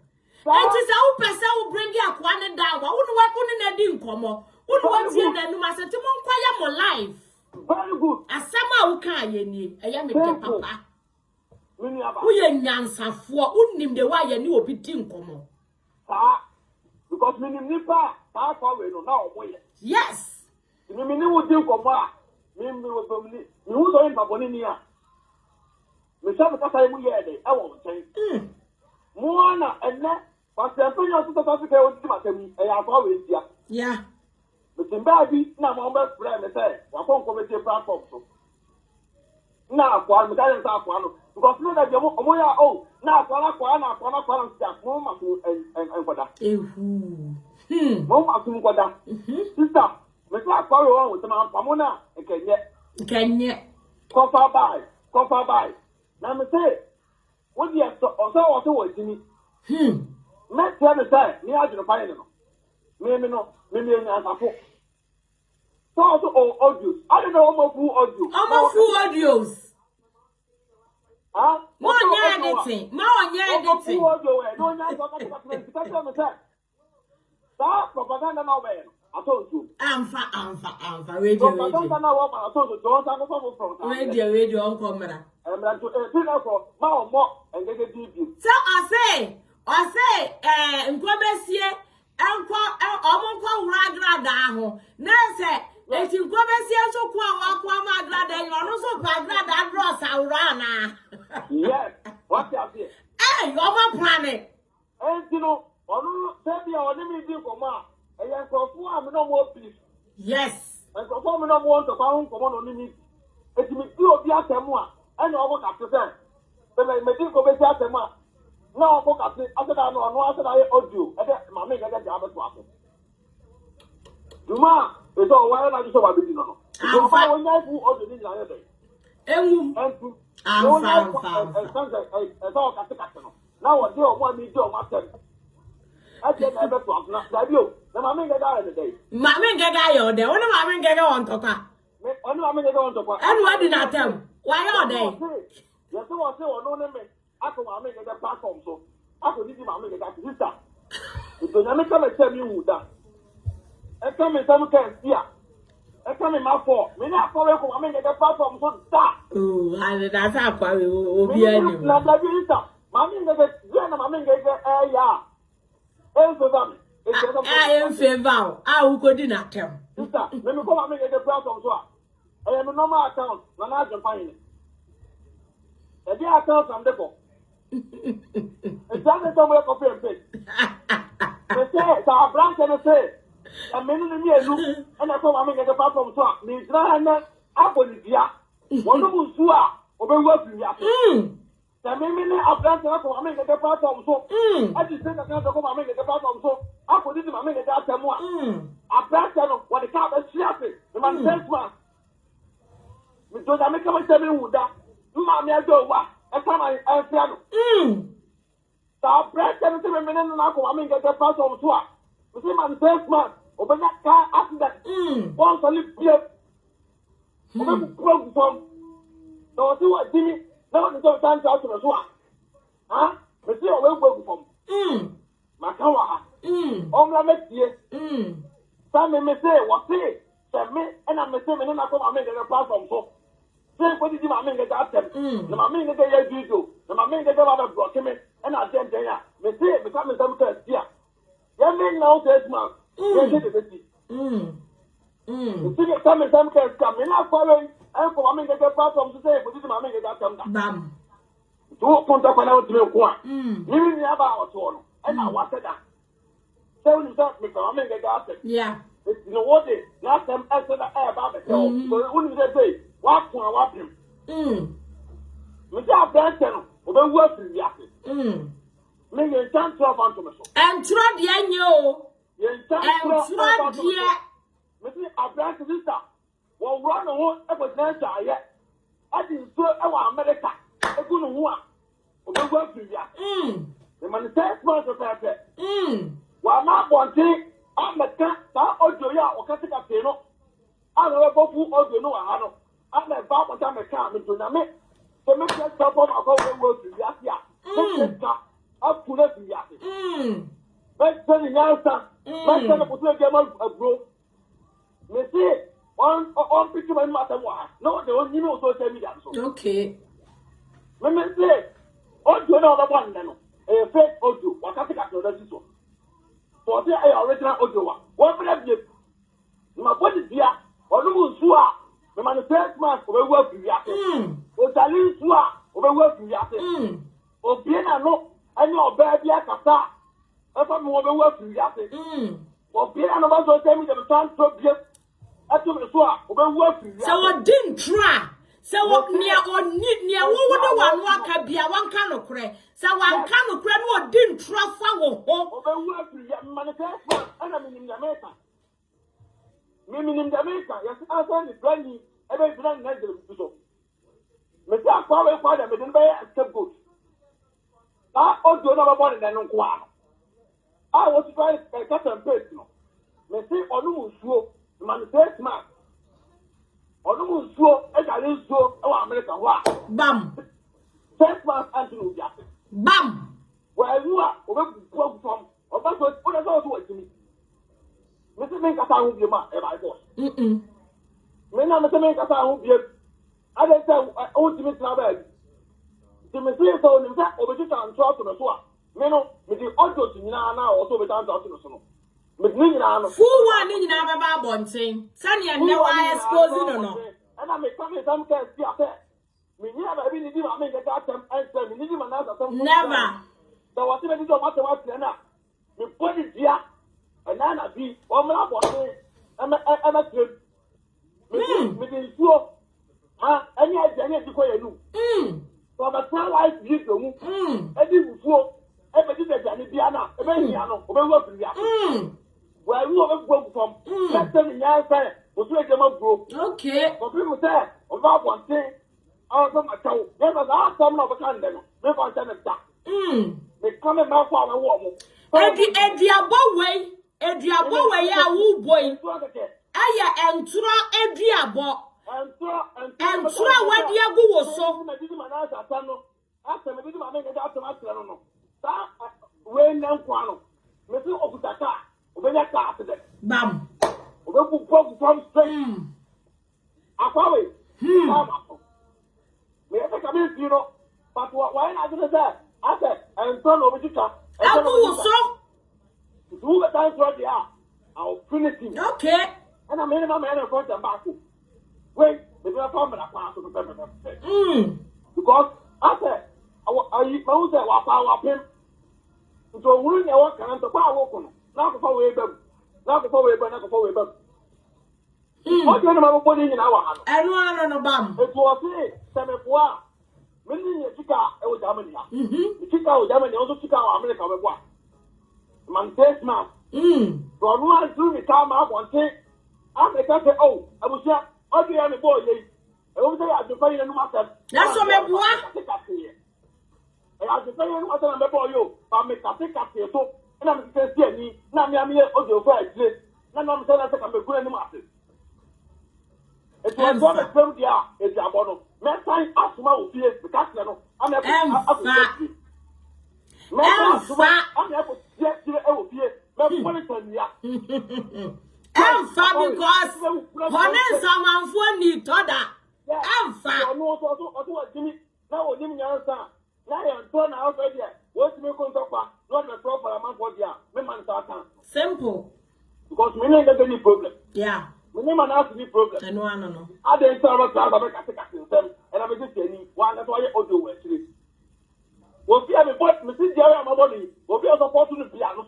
It is our person who bring you a quantity down. I wouldn't work on a dim como. Wouldn't want here the new massem to inquire more life. Very good. As someone who can't ye, I am a papa. We are Nansa for wouldn't the way you knew a bit in como. Because me nipa pa we no now yes me wo din ko ma me wo me wo so in baboni ni a me say me kasa mu ye de e wo nchen mo na enne pa se penyo so to Africa wo di matem e ya ko we tia yeah me tin ba bi na mo ba frɛ me say wa ko ko me tie platform so na kwa me ka nsa kwa no because no that mo ya oh na kwa na sia mo ma ko en kwada mo ma ko kwada sister me try kwa we won ma pamona kenye cover by na me say what the so what timi me tell me say ni Adwenepahene no me nya asafo so audio I don't know how full audios more editing. No, propaganda no way. I told you. amfa. Radio. Radio, Uncle Mera. So I say, Nkrapanhene, Omonko Ragrada ho. Nese, if Nkrapanhene so kwa magrada, you no so magrada draws aurana. Yes, what you say? Hey, your planet. And you know, say the only thing for ma. And you perform no more please. Yes. And perform no more to found come on me. It me do be at moi. And you work at the time. Then I make it go be at moi. Now work at it. After that, no, after that, audio. And then my make get the other one. Duma, it's all why I just so baby no. So I will not do all the things I do. And to now what you want me to do, master. I can't ever talk. Not that you. The Maame get out of the day. Maame Ng3g3 there. Only Maame Ng3g3 on top. Only Maame get on top. And what did I tell? Why are they? Yes, I was saying, no name. I could Maame get a platform, so I could give Maame get that sister. Because I make them tell you that. I come in some case here. I come in my fault. Me not follow Maame get a platform, so start. Oh, that's how I will be anyway. Not like you, sister. Maame get Maame get yeah. I am favor. I will go dinner tell. Sister, let me come and make a platform so. I am a normal account, Adwenepahene. The day account from the book. It's not somewhere for fair pay. They say, so our branch and say, a minute in here, and I come and make a platform so. Means not Apolydia. One of who's who are over working. The minute I branch and I come and make a platform so. I just think I can't come and make a platform so. I put it in my minute after more. I branch and what the car is sharing. The man says, man. Because I make a tell me who that. Mammy, I do what? I come and answer. So I branch and say, minute and I come and make a platform so. You see, man says, man. Open that car accident. Once I live here. Open the from. So see what Jimmy. Now the time to the swamp. Huh? But see, I will go from. Makawa. Mmrantie. Some may say, what say? Me and I'm saying, and I come and make a platform so. Say, what did you make a doctor? The Maame Ng3g3 video. The Maame Ng3g3 brought him in, and I said, yeah, me say, become some test here. You mean now, this man. You get the city. You see, some test come in, I follow. And for Maame Ng3g3 platform to say, what did Maame Ng3g3 bam. Two contact when I was doing one. You never was one. And I wanted that. So you don't make Maame Ng3g3. Yeah. You know what? Last time I said that about the show. So when they say, what for what him? Mr. Benson, or the work in the office. Make a chance to have on and try the annual. And try the Mr. Abraham sister. Well, run on ever nature yet. I didn't say our America. I couldn't want. Or the work in the office. The manifest month of that. While not wanting. I'm a cat, audio, or Catica Peno. I don't know who audio no Hano. I'm a bab of time a car into Name. So make us stop on our work to Yasia. Make us up to let Yasi. Let's tell the answer. Let's tell the game of bro. Me say, on picture my matter. No, they won't know social media. Okay. Let me say, audio no other one then. A fake audio, or Catica to the system. For the original audio, what will I be? My body is here, or no sua, the manifest mask of a work in Yaki, or Talin Sua of a work in Yaki, or Piena no, and your baby Akata, if I'm over work in Yaki, or Piena no one tell me the time to be at the Sua of a work in Yaki. So I didn't try. So what near or near what one can be a one can of cray. So one can of cray no didn't trust our home. Manifest and I'm in Jamaica. Meaning in Jamaica, yes, I said it's brandy, every brand negative. Mr. Power Father, but then by a scapegoat. I also know about it and inquire. I was trying to cut and paste. Mr. Onu Swo, manifest man. Onu Swo, and I didn't show our American war. Bam. First man, Anthony Jackson. Bam. Where you are, over from. That's what also what to me. Mr. Minkasa will be my boss. Mena Mr. Minkasa will be I don't say ultimate travel. The Messiah told him that over the time to the swap. Meno, with the auto to Nana also with answer to the sono. With Nina, full one in our bonting. Sunny and no I exposing or no. And I may come in some case, be upset. Me never been in the Maame Ng3g3 and Manasseh. Never. There was even a matter of Siena. You put it here, and then I be one more body, and a trip. Within slow, any idea to go you. From a town like you, and you flow, everything that you Diana, a Beniano, where you have broke from, let's tell me, I say, was make them up broke. Okay. For people say, about one thing, I was my toe, there was a some of a candle, never on ten attack. They come in my father warm. Ediabo way, ya woo boy. Aya entura ediabo. Entura wadi agu wo so. After me did Maame Ng3g3 no. Sa we nan kwano. Me se okutaka, obenya ka accident. Bam. Obeku pop from straight. Akwawe. Me e ka be you know. But why not do that? I said, and son of Jika. Agu wo so. Do the time for the I'll finish him. Okay. And I made my man in front and back. Wait, the platform and I pass to the permanent. Because I said, I was there while I pin. So we know what kind of power. Now before we them. Now before we burn, now before we burn. What do you know about in our hand? And one on a bum. It was a semi-poir. Many Chica, it was Germany. Chica was Germany, also Chica, America, what? Man, this man. From one to the time I want to say, I say, oh, I was here. I'll be on the boy. I was there at the fire and matter. That's what I want. I have to say, what I'm about you. I make a take up here. So, and I'm saying, see me, now me, I'm here, audio fire. Now I'm saying, I'm a good master. It was one of them, yeah, it's a bottle. Man, time ask my fears because I'm never I'm never yet to the fear. Because Honest someone for need to that. Now, Jimmy answer. Now, I'm torn out there. What's the proper? Not the proper amount for the simple. Because we don't get any problem. Yeah. We never have any problem. I know. I didn't tell us about the and I'm just saying, one that's why you audio actually. We'll see a report, Mrs. Jerry, my body, will be a support to the piano.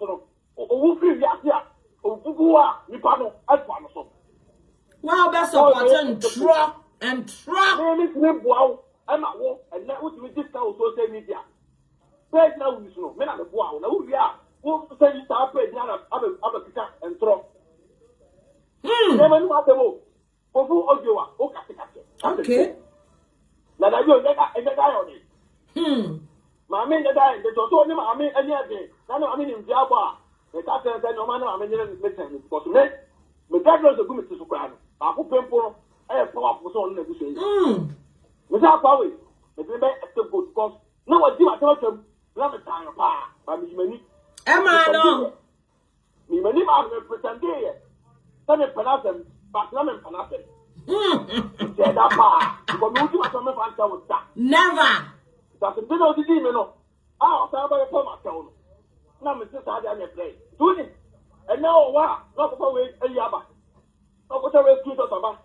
Who feel Yasia, who are Nipano, as one of them. Well, that's important. Try. Wow, I'm at war, and that would be discount social media. Right now, you know, men are the wow, now we are. Who say you start paying other and throw. Never knew what the war. Okay. Now, I don't get on it. Maame Ng3g3, the total name, I mean, any other. Now, I mean, in Java, the captain said, no man, I mean, because me graduates are good to Soprano. I put people, I have powerful son negotiation. Without power, the baby is still good because no one did I told them, love a time of power, but me many. Emma, me many are pretending. Some in Panasem, but some in Panasem. Said that power, because no one can answer with that. Never. That's a bit of the demon. I'll tell by a former town. Now, Mr. Sadia play. Do it. And now, wow, not for away a yaba. No put away two sotaba.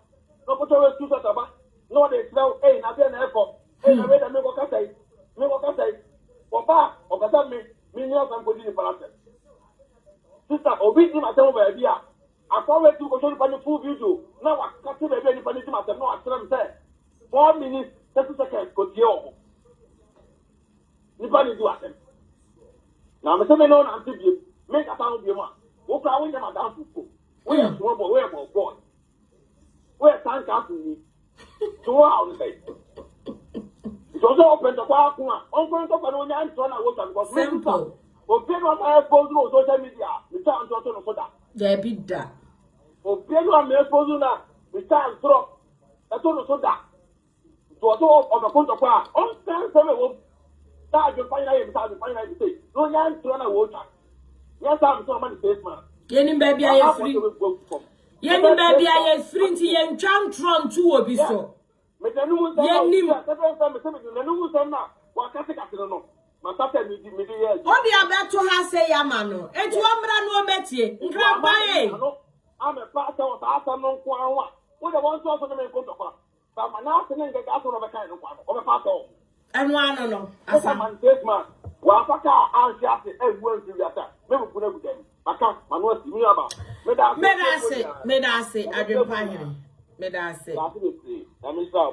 No put away two sotaba. No, they smell a Nabian airport. And I read a milk say, or back, or Catam, millions and put in Panasem. Sister, obey him at home, baby. I forward to go to the full video. Now I can't see the very funny to myself. No, I said 4 minutes, 30 seconds, go to you. Nobody do it. Now, I'm saying, no, I'm saying, make a sound of your man. What are we down to school? We are small boy, we are boy. We are time company. So, I'll say. It's also open the park. I'm going to go and turn out what simple. Open on my phone to social media. We can't talk to that. There be that. Open on my phone now. We can't throw. That's all that. So, on the phone to park. On time, you find out, no, I'm trying to water. Yes, I'm so many face man. Yeni baby I free. Yeni baby I free nti yen twan tron tu obi so. Yeni Obi abeto ha say yama no. Etu omra no obetie. Nkrapanhene. I'm a pastor of Asa no Kwa. What the one source of the Kotoka. But Manasseh Nkrapanhene of a kind of a pastor. And one no. Asa man says man. Wafaka anxiety and words in that. Never put up with them. I can't manual see me about. Medase Adwenepahene. Medase.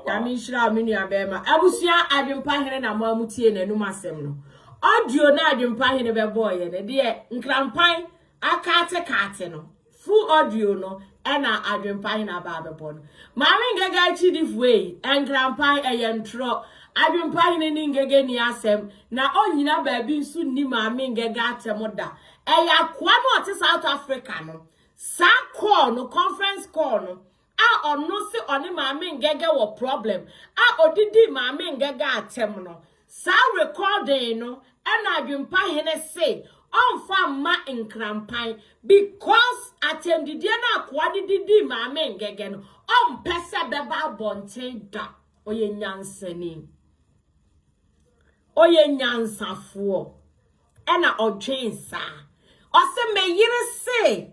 Yamishra mini abema. Abusia Adwenepahene na mwamutie na numa asem no. Audio na Adwenepahene be boy ne de Nkrapanhene akate no. Full audio no ena Adwenepahene aba be bon. Maame Ng3g3 this way Nkrapanhene eyentro Adwenepahene ni ngege ni asem na onyina baabi nsu ni Maame Ng3g3 da. Eya kwa no te South Africa no. Sa call no conference call no. A ono se oni Maame Ng3g3 wo problem. A odidi Maame Ng3g3 no. Sa recording no ena Adwenepahene say onfa ma Nkrapanhene because atendidie na kwa didi Maame Ng3g3 no pese beba bonten da oye nyansani oye nyansafo ena odwensa ose meyire se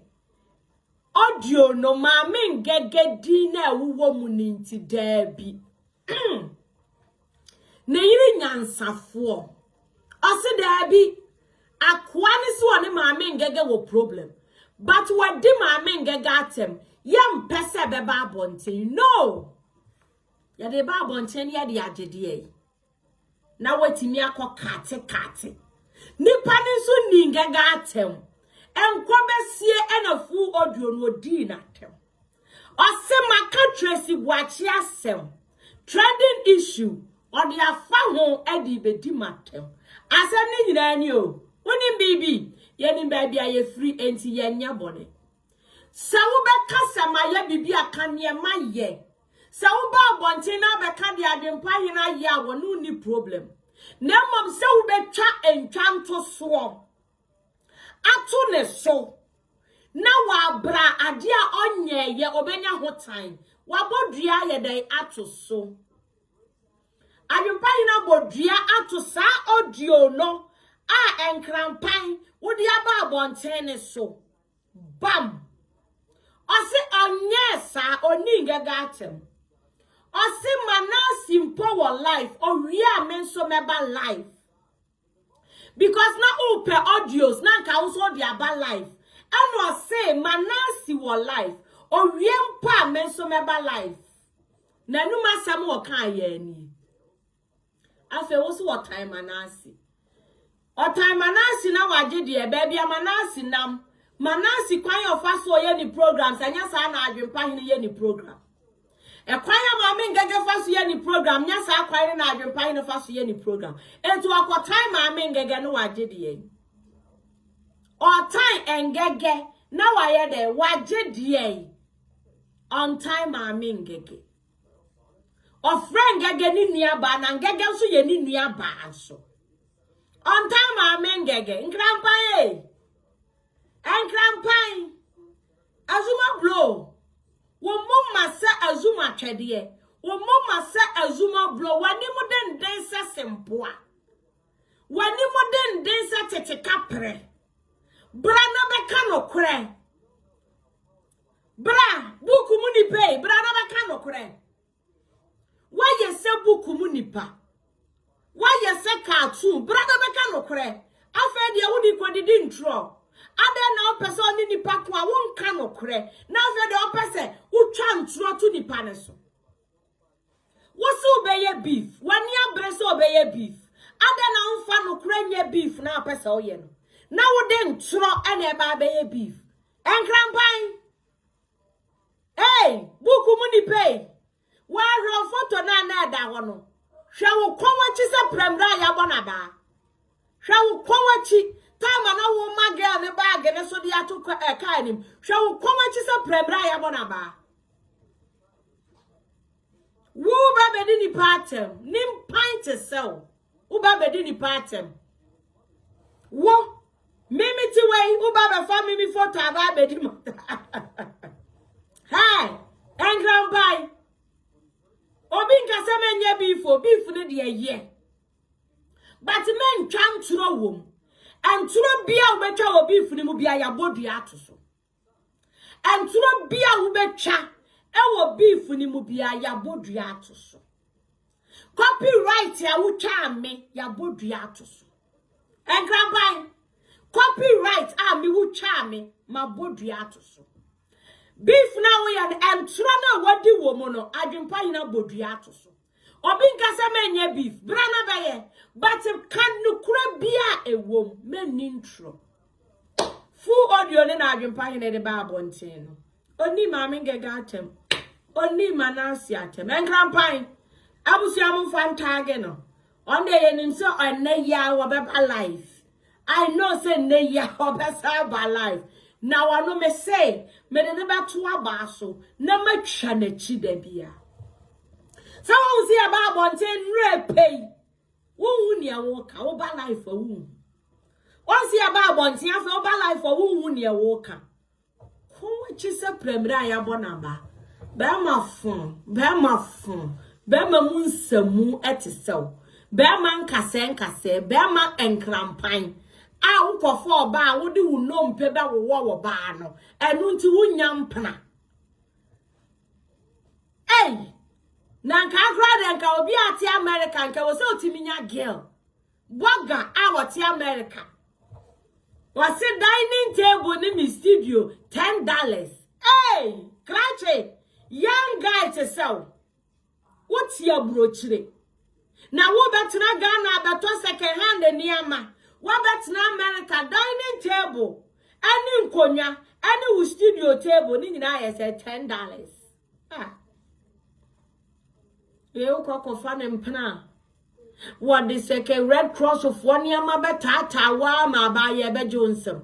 audio no Maame Ng3g3 na wuwo mu ninti dabi ne yire nyansafo ose dabi akwa ni so ne Maame Ng3g3 wo problem but what di Maame Ng3g3 yam pese beba bonten no ya de ba bonten ya de agede na watimi akọ nipa ni so ni Ng3g3 enkobesie ena fu audio no di na tem ose maka tracy buachi asem trending issue on the afa ho edi bedi matem asem ni nyina ni o woni bibi yeni baby aye free enti yenya bone sa wo be kasa ma ya bibi aka ne ma ye sa wo ba bonten na be ka de Adwenepahene ya wo no ni problem na mom se wo be twa entwanto so atu ne so na wa bra ade a onye ye obenya hotan wa bodua ye dai atu so Adwenepahene bodua atu sa audio no a Nkrapanhene wo dia ba bonten ne so bam ose onye sa oni Ng3g3 ose Manasseh mpo wo life o wi amenso meba life because na open audios na nka wo so dia ba life and say Manasseh wo life o wi mpo amenso meba life na numa sam wo kan ye ni afa wo so wo time Manasseh o time Manasseh na waje de baby Manasseh nam Manasseh kwan yo fa so ye ni programs anya sa na Adwenepahene ye ni program e kwan ya Maame Ng3g3 fa so ye ni program nya sa kwan na Adwenepahene fa so ye ni program etu akwa time Maame Ng3g3 no waje de ye o time Ng3g3 na waye de waje de ye on time Maame Ng3g3 o friend Ng3g3 ni nua ba na Ng3g3 so ye ni nua ba so on time Maame Ng3g3 Nkrapanhene azuma blow wo mama se azuma twede wo mama se azuma blow wani mu den se sempoa wani mu den se tete kapre bra na beka no kore bra buku mu ni pay bra na beka no kore wa ye se buku mu nipa wa ye se cartoon bra na beka no kore afa de wudi kodidi intro ada na opese oni nipa kwa won ka no kore na afa de opese utwa ntro to nipa ne so wo so obeye beef wani abre so obeye beef ada na unfa no kore nye beef na opese oye no na wo de ntro ene ba beye beef Nkrapanhene hey buku mu ni pay wa ro photo na da ho no hwe wo konwachi se premra ya bona ba hwe wo konwachi Tama na wo magel ne bag ne so dia to ka nim hwe wo konwachi se premra ya bona ba wo ba be ni patem nim pint sell wo ba be ni patem wo Mimi ti way uba fa mimi photo aba be di mo. Hey, Nkrapanhene. Obi nkasa menye beef ne de ye. But men twan turo wom. And turo bia ubetwa beef ne mu bia ya bodua atoso. And turo bia ubetwa ewo beef ni mu bia ya bodua atoso. Copyright ya wucha me ya bodua atoso. Nkrapanhene. Copyright me wucha me ma bodua atoso. Beef na we and turo na wadi wo mo no Adwenepahene na bodua atoso. Obi nkasa menye beef brana baye but kan nukura bia ewom menni intro. Full audio ne na Adwenepahene de ba abonten no. Oni Maame Ng3g3 oni Manasseh atem Nkrapanhene abusia mo fantage no onde ye nim so oneya wo beba life. I know say neya obesa ba life. Now I know me say me de ba to abaso na matwa na chi da bia. So won see about bonten repay. Won nia wo ka wo ba life for won. Won see about bonten afa wo ba life for won nia wo ka. Won chi se premra ya bonaba. Ba ma fun munsamu etisew. Ba ma nkase ba ma Nkrapanhene. Ukofo oba wodi wo nompe ba wo ba no. Enu nti wunya mpna. Hey! Na nka grade nka obi ati America nka wo se otiminya girl. Boga awoti America. Was dining table ni mi studio $10. Hey! Krache! Young guy to sell. What's your brochire? Now what better Ghana but second hand and Niama? What better America dining table? Any konya, any studio table, I said $10. Ah. You cock fan and pana. What the second Red Cross of 1 year ma betata wa ma ba ye be Johnson.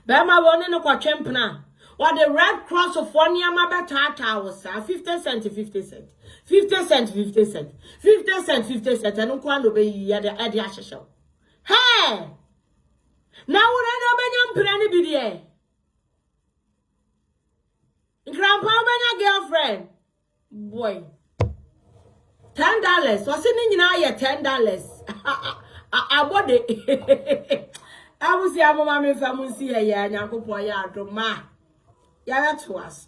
Bema won no kwa chempna. What the Red Cross of 1 year ma betata was 50 cent 50 cent. 50 cent 50 cent. 50 cent 50 cent and kwa no be ye de ade ahehyew. Hey! Now we no be nyam prani bi de. Nkrapanhene girlfriend. Boy. $10. What's in your $10? I bought it. I will see a mammy family here, and Uncle Poya, ma. Ya to us.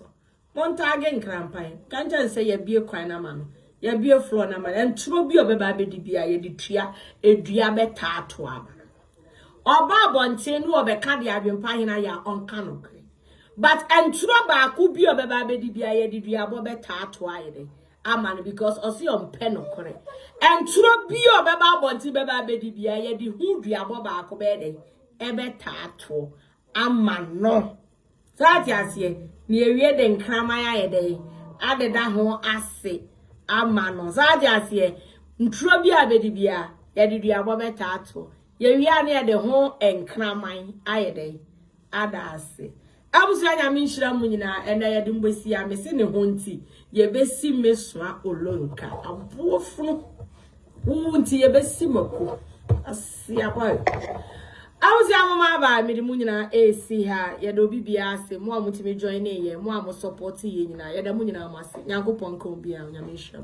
Montague Nkrapanhene. Can't you say a beer criner man? Ya beer floor man, and true be a baby debia, ye detria, a diabe tatuaba. Or Barbontin, who be candy Adwenepahene ya on canopy. But and true back could be a baby debia, ye diabobe tatuade. Aman because osi on pen okore and true be your baba bonti baba bedi bia ye di hu dua boba akobede ebe tato aman no sati asie ni ewie de nkraman ye de adeda ho ase aman no sati asie ntro bi abedi bia ye di dua boba tato ye wi ane ye de ho nkraman aye de ada ase abusu anya mi nhira mu nyina ena ye de mbosi ya me se ne ho nti ye besi mesua olonka abofunu wunti ye besi mako asia kwa abusu amama ba me de mu nyina esi ha ye do bibia ase mo amutimi join ye mo am support ye nyina ye da mu nyina amase nyankopon ka obi a nya me nhira